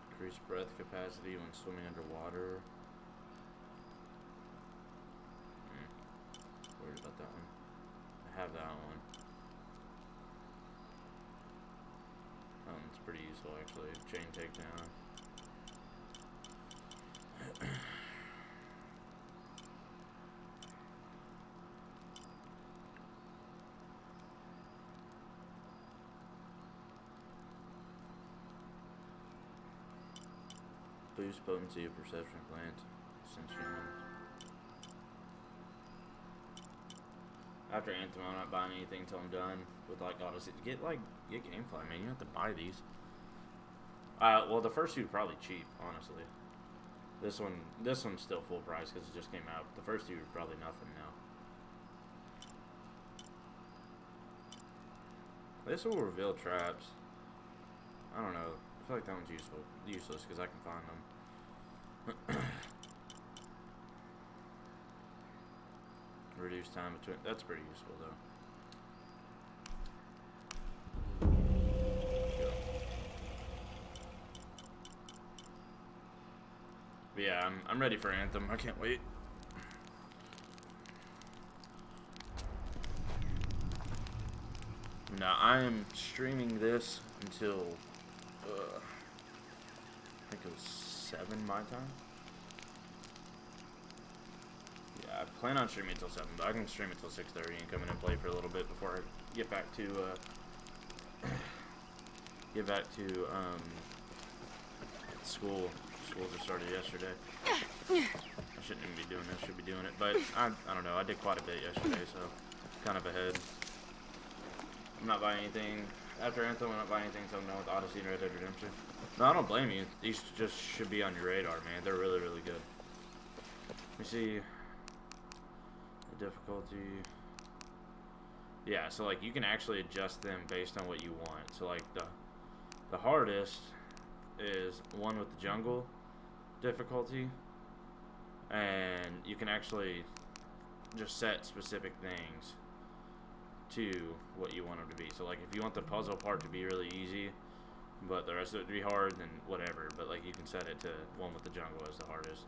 Increase breath capacity when swimming underwater. Worried about that one. I have that one. That one's pretty useful actually. Chain takedown. Boost potency of perception plant. Sensual. After Anthem, I'm not buying anything until I'm done with like Odyssey. Get GameFly, man. You don't have to buy these. Well, the first 2 are probably cheap, honestly. This one's still full price because it just came out. The first 2 are probably nothing now. This will reveal traps. I don't know. I feel like that one's useless because I can find them. Reduce time between. That's pretty useful though. But yeah, I'm ready for Anthem. I can't wait. Now I am streaming this until I think it was 7 my time. Yeah, I plan on streaming until 7, but I can stream until 6:30 and come in and play for a little bit before I get back to school. School just started yesterday. I shouldn't even be doing this. Should be doing it, but I don't know. I did quite a bit yesterday, so kind of ahead. I'm not buying anything after Anthem. I'm not buying anything until I'm done with Odyssey and Red Dead Redemption. No, I don't blame you. These just should be on your radar, man. They're really, really good. Let me see the difficulty. Yeah, so like you can actually adjust them based on what you want. So like the hardest is one with the jungle difficulty, and you can actually just set specific things to what you want them to be. So like if you want the puzzle part to be really easy, but the rest of it to be hard, then whatever. But like you can set it to one with the jungle as the hardest.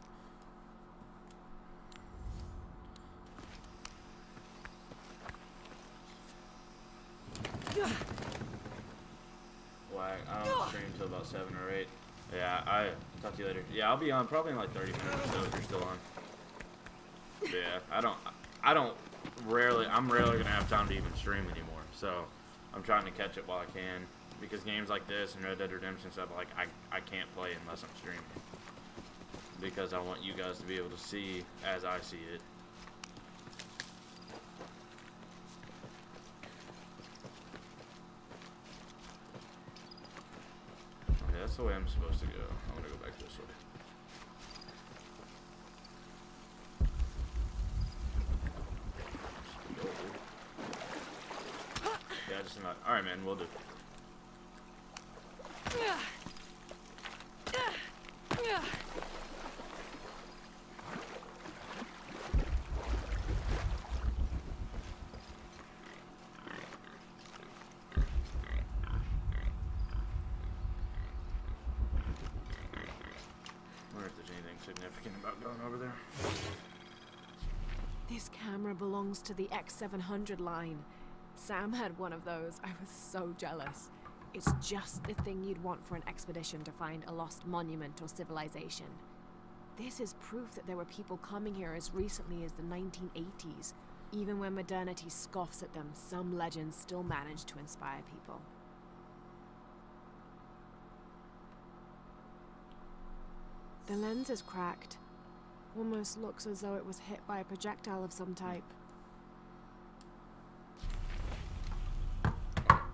Whack. I don't stream till about 7 or 8. Yeah, I talk to you later. Yeah, I'll be on probably in like 30 minutes or so if you're still on. Yeah, I'm rarely gonna have time to even stream anymore. So I'm trying to catch it while I can, because games like this and Red Dead Redemption stuff, like I can't play unless I'm streaming, because I want you guys to be able to see as I see it. Okay, that's the way I'm supposed to go. I'm gonna go back this way. Yeah, just not. Alright, man, we'll do. Wonder if there's anything significant about going over there. This camera belongs to the X700 line. Sam had one of those. I was so jealous. It's just the thing you'd want for an expedition to find a lost monument or civilization. This is proof that there were people coming here as recently as the 1980s. Even when modernity scoffs at them, some legends still manage to inspire people. The lens is cracked. Almost looks as though it was hit by a projectile of some type.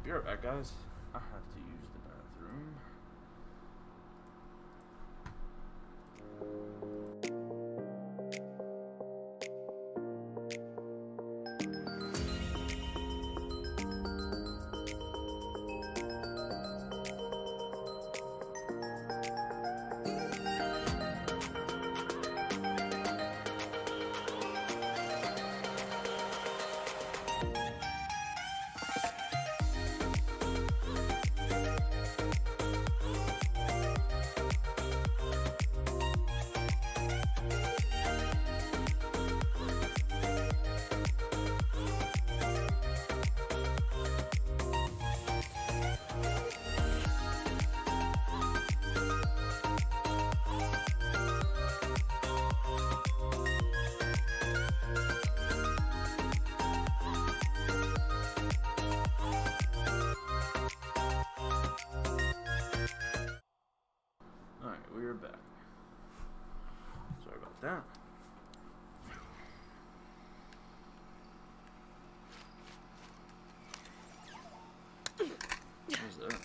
Be right back, guys. I have to use the bathroom. We're back. Sorry about that. What's this?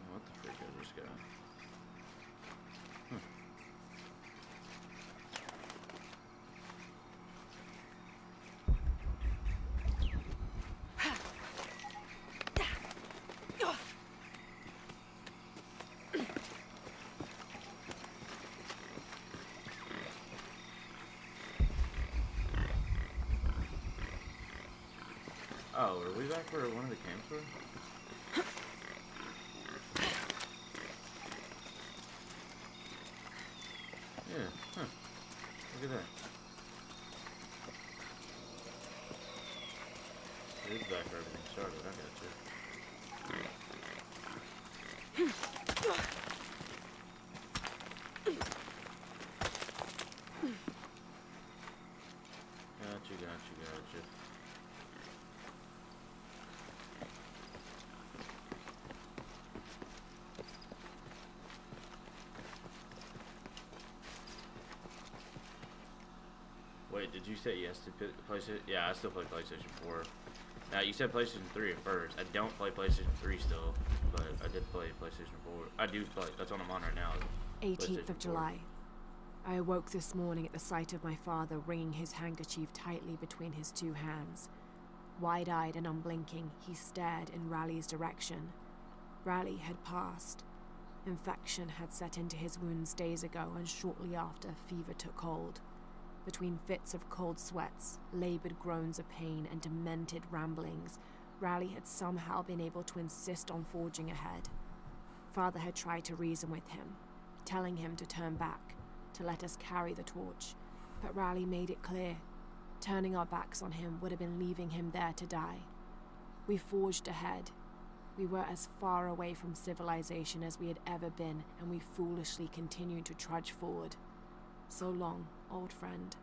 What the freak is this guy? Oh, are we back where one of the camps were? Yeah, huh. Look at that. It is back where everything started, I got you. Gotcha. Wait, did you say yes to PlayStation? Yeah, I still play PlayStation 4. Now, you said PlayStation 3 at first. I don't play PlayStation 3 still, but I did play PlayStation 4. I do play. That's what I'm on right now. 18th of July. I awoke this morning at the sight of my father wringing his handkerchief tightly between his two hands. Wide-eyed and unblinking, he stared in Raleigh's direction. Raleigh had passed. Infection had set into his wounds days ago, and shortly after, fever took hold. Between fits of cold sweats, labored groans of pain, and demented ramblings, Raleigh had somehow been able to insist on forging ahead. Father had tried to reason with him, telling him to turn back, to let us carry the torch, but Raleigh made it clear. Turning our backs on him would have been leaving him there to die. We forged ahead. We were as far away from civilization as we had ever been, and we foolishly continued to trudge forward. So long, old friend.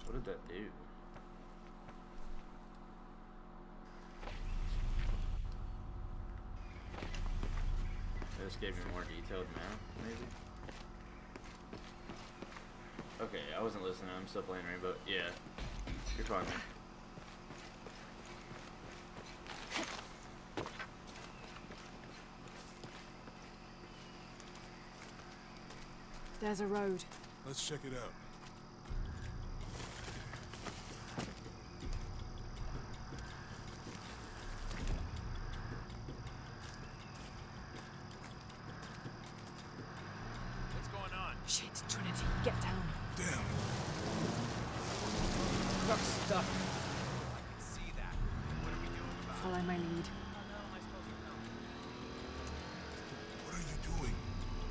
What did that do? It just gave me a more detailed map, maybe? Okay, I wasn't listening, I'm still playing Rainbow. Yeah, you're fine. There's a road. Let's check it out. Shit, Trinity, get down. Damn. Truck's stuck. I can see that. What are we doing about it? Follow my lead. What are you doing?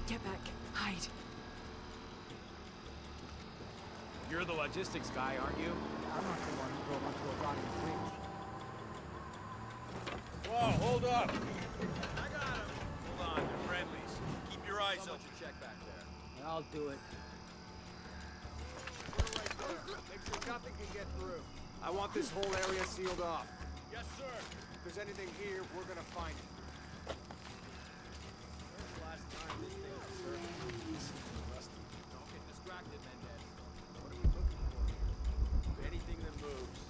Get back. Hide. You're the logistics guy, aren't you? I'm not the one who drove onto a rotten bridge. Whoa, hold up! I got him! Hold on, they're friendlies. Keep your eyes open. Check back there. I'll do it. We're right there. Make sure nothing can get through. I want this whole area sealed off. Yes, sir. If there's anything here, we're gonna find it. When's the last time this thing was served? Don't get distracted, Mendez. What are we looking for? Anything that moves.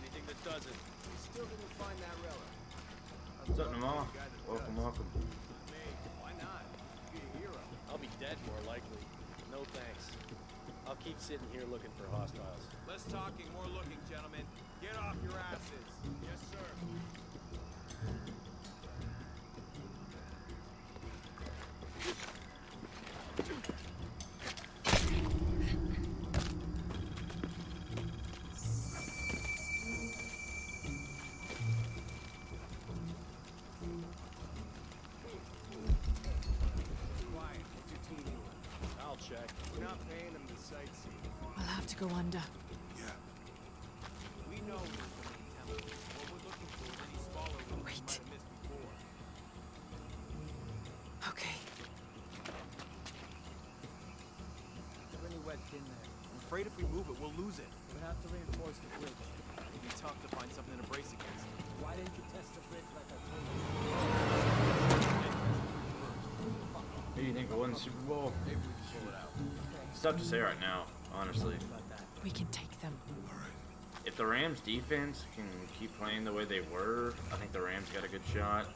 Anything that doesn't. We still didn't find that relic. What's up, Nama? Welcome, welcome. Me. Why not? Be a hero. I'll be dead more likely. No thanks. I'll keep sitting here looking for hostiles. Less talking, more looking, gentlemen. Get off your asses. Yes, sir. Quiet. What's your team doing? I'll check. We're not paying them to sightsee. We'll have to go under. Yeah. We know who's the main temple. What we're looking for is any smaller ones we might have missed before. Okay. Really wedged in there. I'm afraid if we move it, we'll lose it. We're gonna have to reinforce the bridge. It'll be tough to find something to brace against. Why didn't you test the bridge like I told you? Who do you think will win the Super Bowl? Maybe we can pull it out. It's tough to say right now, honestly. We can take them. All right. if the Rams defense can keep playing the way they were, I think the Rams got a good shot.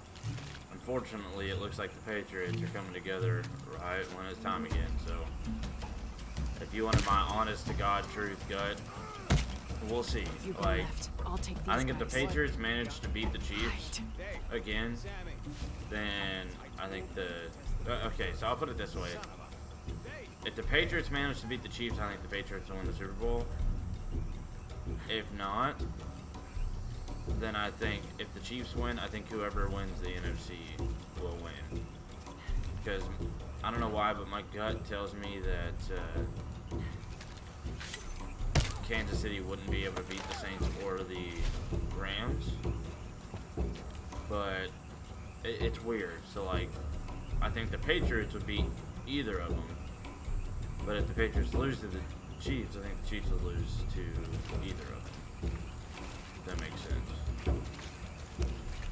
Unfortunately, it looks like the Patriots are coming together right when it's time again. So, if you wanted my honest to God truth gut, we'll see. You go Like, left. I'll take these I think if the guys. Patriots manage to beat the Chiefs again, then I think the okay. So I'll put it this way: if the Patriots manage to beat the Chiefs, I think the Patriots will win the Super Bowl. If not, then I think if the Chiefs win, I think whoever wins the NFC will win. Because I don't know why, but my gut tells me that Kansas City wouldn't be able to beat the Saints or the Rams. But it's weird. So, like, I think the Patriots would beat either of them. But if the Patriots lose to the Chiefs, I think the Chiefs would lose to either of them. If that makes sense.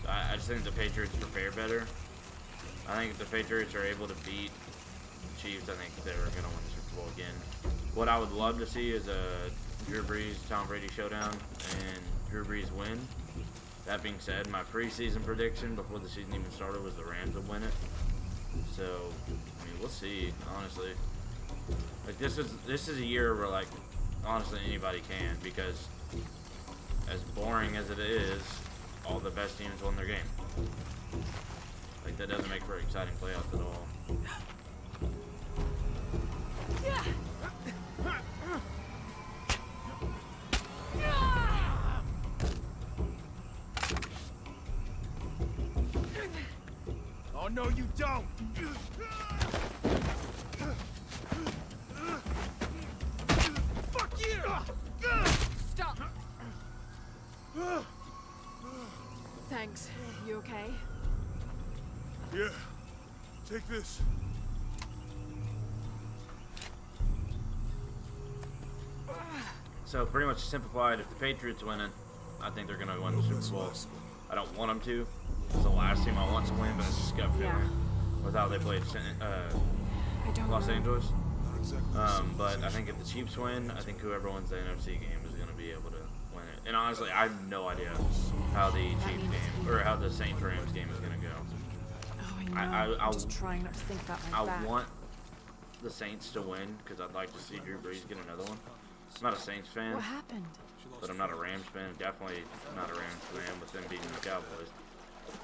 So I just think the Patriots prepare better. I think if the Patriots are able to beat the Chiefs, I think they're going to win the Super Bowl again. What I would love to see is a Drew Brees, Tom Brady showdown, and Drew Brees win. That being said, my preseason prediction before the season even started was the Rams would win it. So, I mean, we'll see, honestly. Like, this is a year where, like, honestly, anybody can, because as boring as it is, all the best teams won their game. Like, that doesn't make for exciting playoffs at all. Oh, no, you don't! Fuck you! Stop! Thanks. You okay? Yeah. Take this. So, pretty much simplified, if the Patriots win it, I think they're going to win the Super Bowl. I don't want them to. It's the last team I want to win, but it's just gut feeling. Yeah. With how they played I don't Los know. Angeles. Not exactly the same But I think if the Chiefs win, I think whoever wins the NFC game is going to be able to win it. And honestly, I have no idea how the Chiefs game, or how the Saints Rams game is going to go. Oh, I know. I'm just trying not to think about my back. I want the Saints to win because I'd like to see Drew Brees get another one. I'm not a Saints fan, What happened? but I'm not a Rams fan. Definitely not a Rams fan with them beating the Cowboys.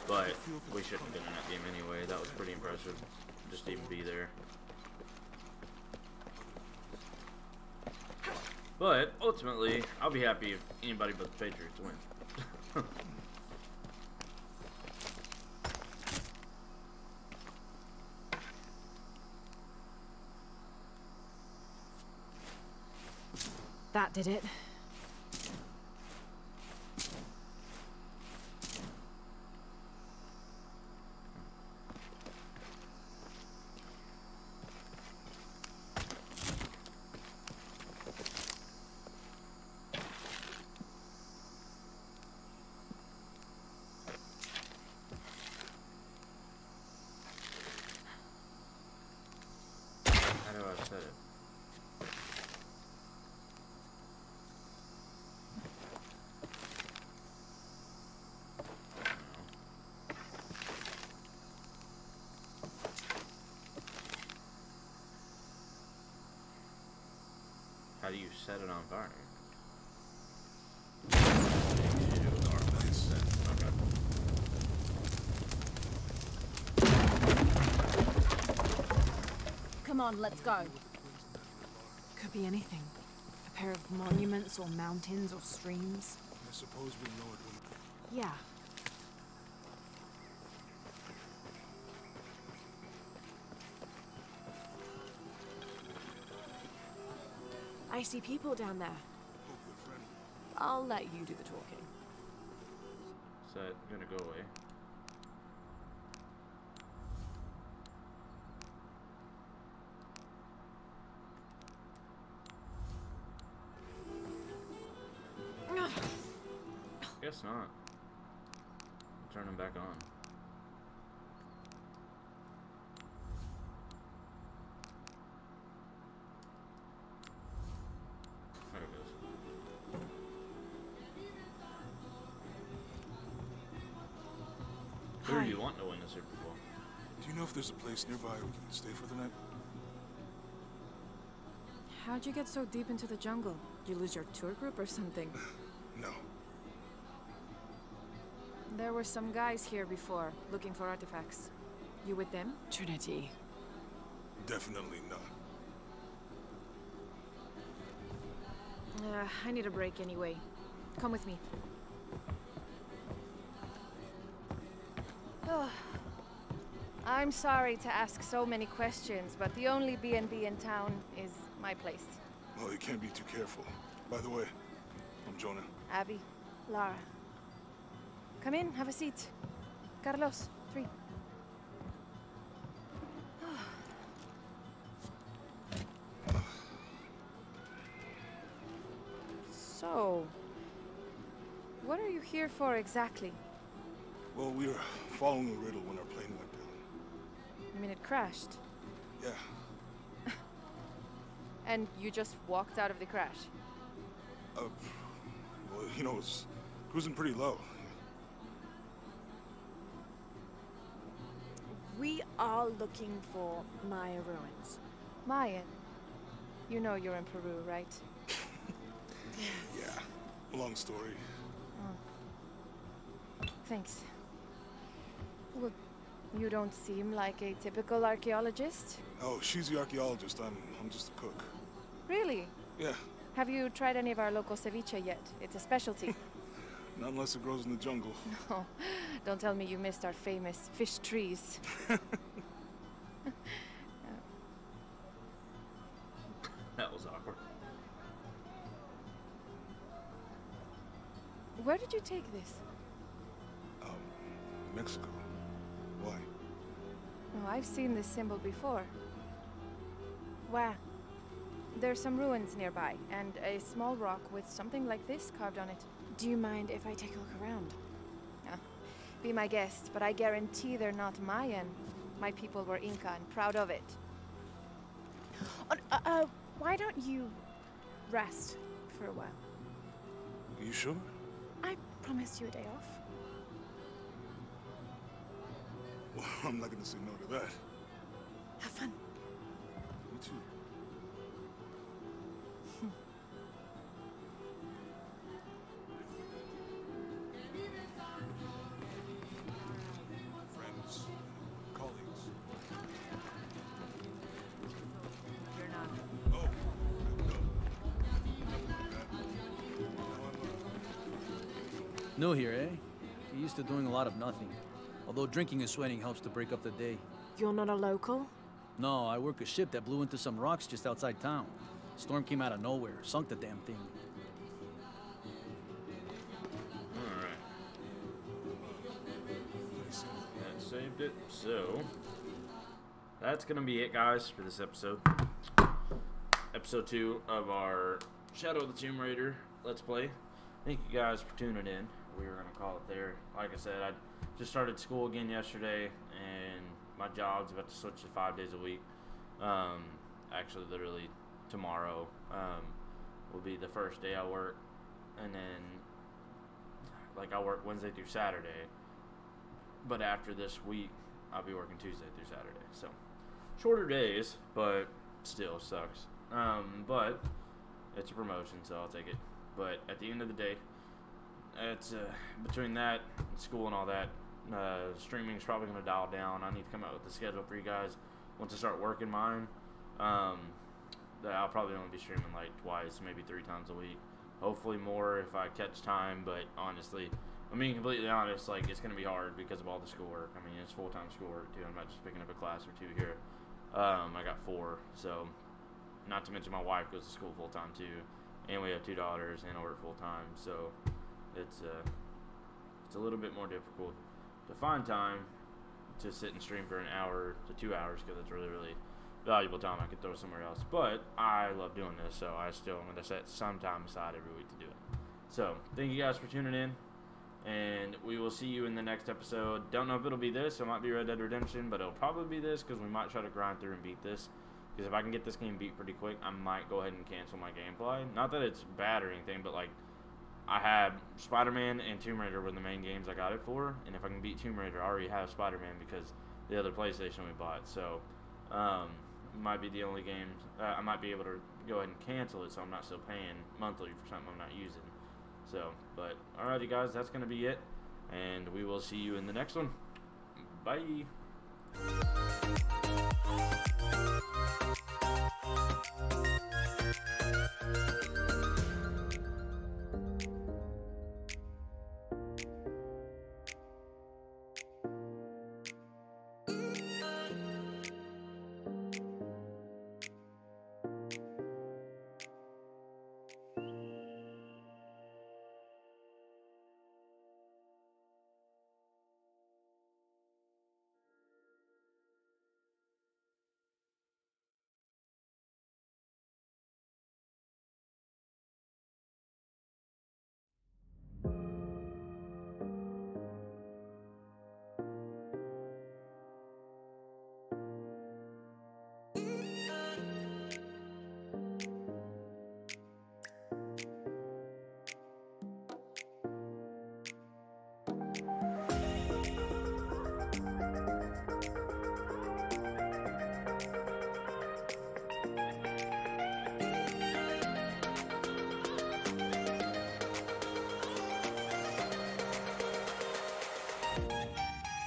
But we shouldn't have been in that game anyway. That was pretty impressive, just to even be there. But ultimately, I'll be happy if anybody but the Patriots win. That did it. How do I set it? How do you set it on fire? Come on, let's go. Could be anything. A pair of monuments or mountains or streams. I suppose we know it when... Yeah. I see people down there. Hope they're friendly. I'll let you do the talking. Is that gonna go away? Guess not. Turn them back on. There it goes. Who do you want to win the Super Bowl? Do you know if there's a place nearby we can stay for the night? How'd you get so deep into the jungle? You lose your tour group or something? No. There were some guys here before, looking for artifacts. You with them? Trinity. Definitely not. I need a break anyway. Come with me. I'm sorry to ask so many questions, but the only B&B in town is my place. Well, you can't be too careful. By the way, I'm Jonah. Abby. Lara. Come in, have a seat. Carlos, 3. So, what are you here for exactly? Well, we were following a riddle when our plane went down. You mean it crashed? Yeah. And you just walked out of the crash? Well, you know, it's cruising pretty low. We are looking for Maya ruins. Maya? You know you're in Peru, right? Yeah. Long story. Thanks. Well, you don't seem like a typical archaeologist. Oh, she's the archaeologist. I'm just a cook. Really? Yeah. Have you tried any of our local ceviche yet? It's a specialty. Not unless it grows in the jungle. No, don't tell me you missed our famous fish trees. That was awkward. Where did you take this? Mexico. Why? Oh, I've seen this symbol before. Where? There's some ruins nearby, and a small rock with something like this carved on it. Do you mind if I take a look around? Be my guest, but I guarantee they're not Mayan. My people were Inca and proud of it. Why don't you rest for a while? Are you sure? I promised you a day off. Well, I'm not gonna say no to that. Have fun. Me too. Friends, colleagues. You're not. Oh, no. Nothing like that. No, New here, eh? You're used to doing a lot of nothing. Although drinking and sweating helps to break up the day. You're not a local? No, I work a ship that blew into some rocks just outside town. Storm came out of nowhere, sunk the damn thing. Alright. That saved it. So, that's going to be it, guys, for this episode. Episode 2 of our Shadow of the Tomb Raider Let's Play. Thank you guys for tuning in. We were going to call it there. Like I said, I just started school again yesterday, and my job's about to switch to 5 days a week. Actually, literally tomorrow will be the first day I work, and then like I work Wednesday through Saturday. But after this week, I'll be working Tuesday through Saturday. So shorter days, but still sucks. But it's a promotion, so I'll take it. But at the end of the day, it's between that, school, and all that, streaming is probably going to dial down. I need to come out with the schedule for you guys once I start working mine. That I'll probably only be streaming like twice, maybe 3 times a week. Hopefully more if I catch time, but honestly, I'm being completely honest, like, it's going to be hard because of all the schoolwork. I mean, it's full-time schoolwork, too. I'm not just picking up a class or 2 here. I got 4, so not to mention my wife goes to school full-time, too. And we have 2 daughters, and I work full-time, so it's a little bit more difficult to find time to sit and stream for an hour to 2 hours because it's really, really valuable time I could throw somewhere else. But I love doing this, so I'm going to set some time aside every week to do it. So thank you guys for tuning in, and we will see you in the next episode. Don't know if it'll be this. It might be Red Dead Redemption, but it'll probably be this because we might try to grind through and beat this. Because if I can get this game beat pretty quick, I might go ahead and cancel my gameplay. Not that it's bad or anything, but like, I had Spider-Man and Tomb Raider were the main games I got it for, and if I can beat Tomb Raider, I already have Spider-Man because the other PlayStation we bought. So, might be the only game I might be able to go ahead and cancel it, so I'm not still paying monthly for something I'm not using. So, but alrighty, guys, that's gonna be it, and we will see you in the next one. Bye.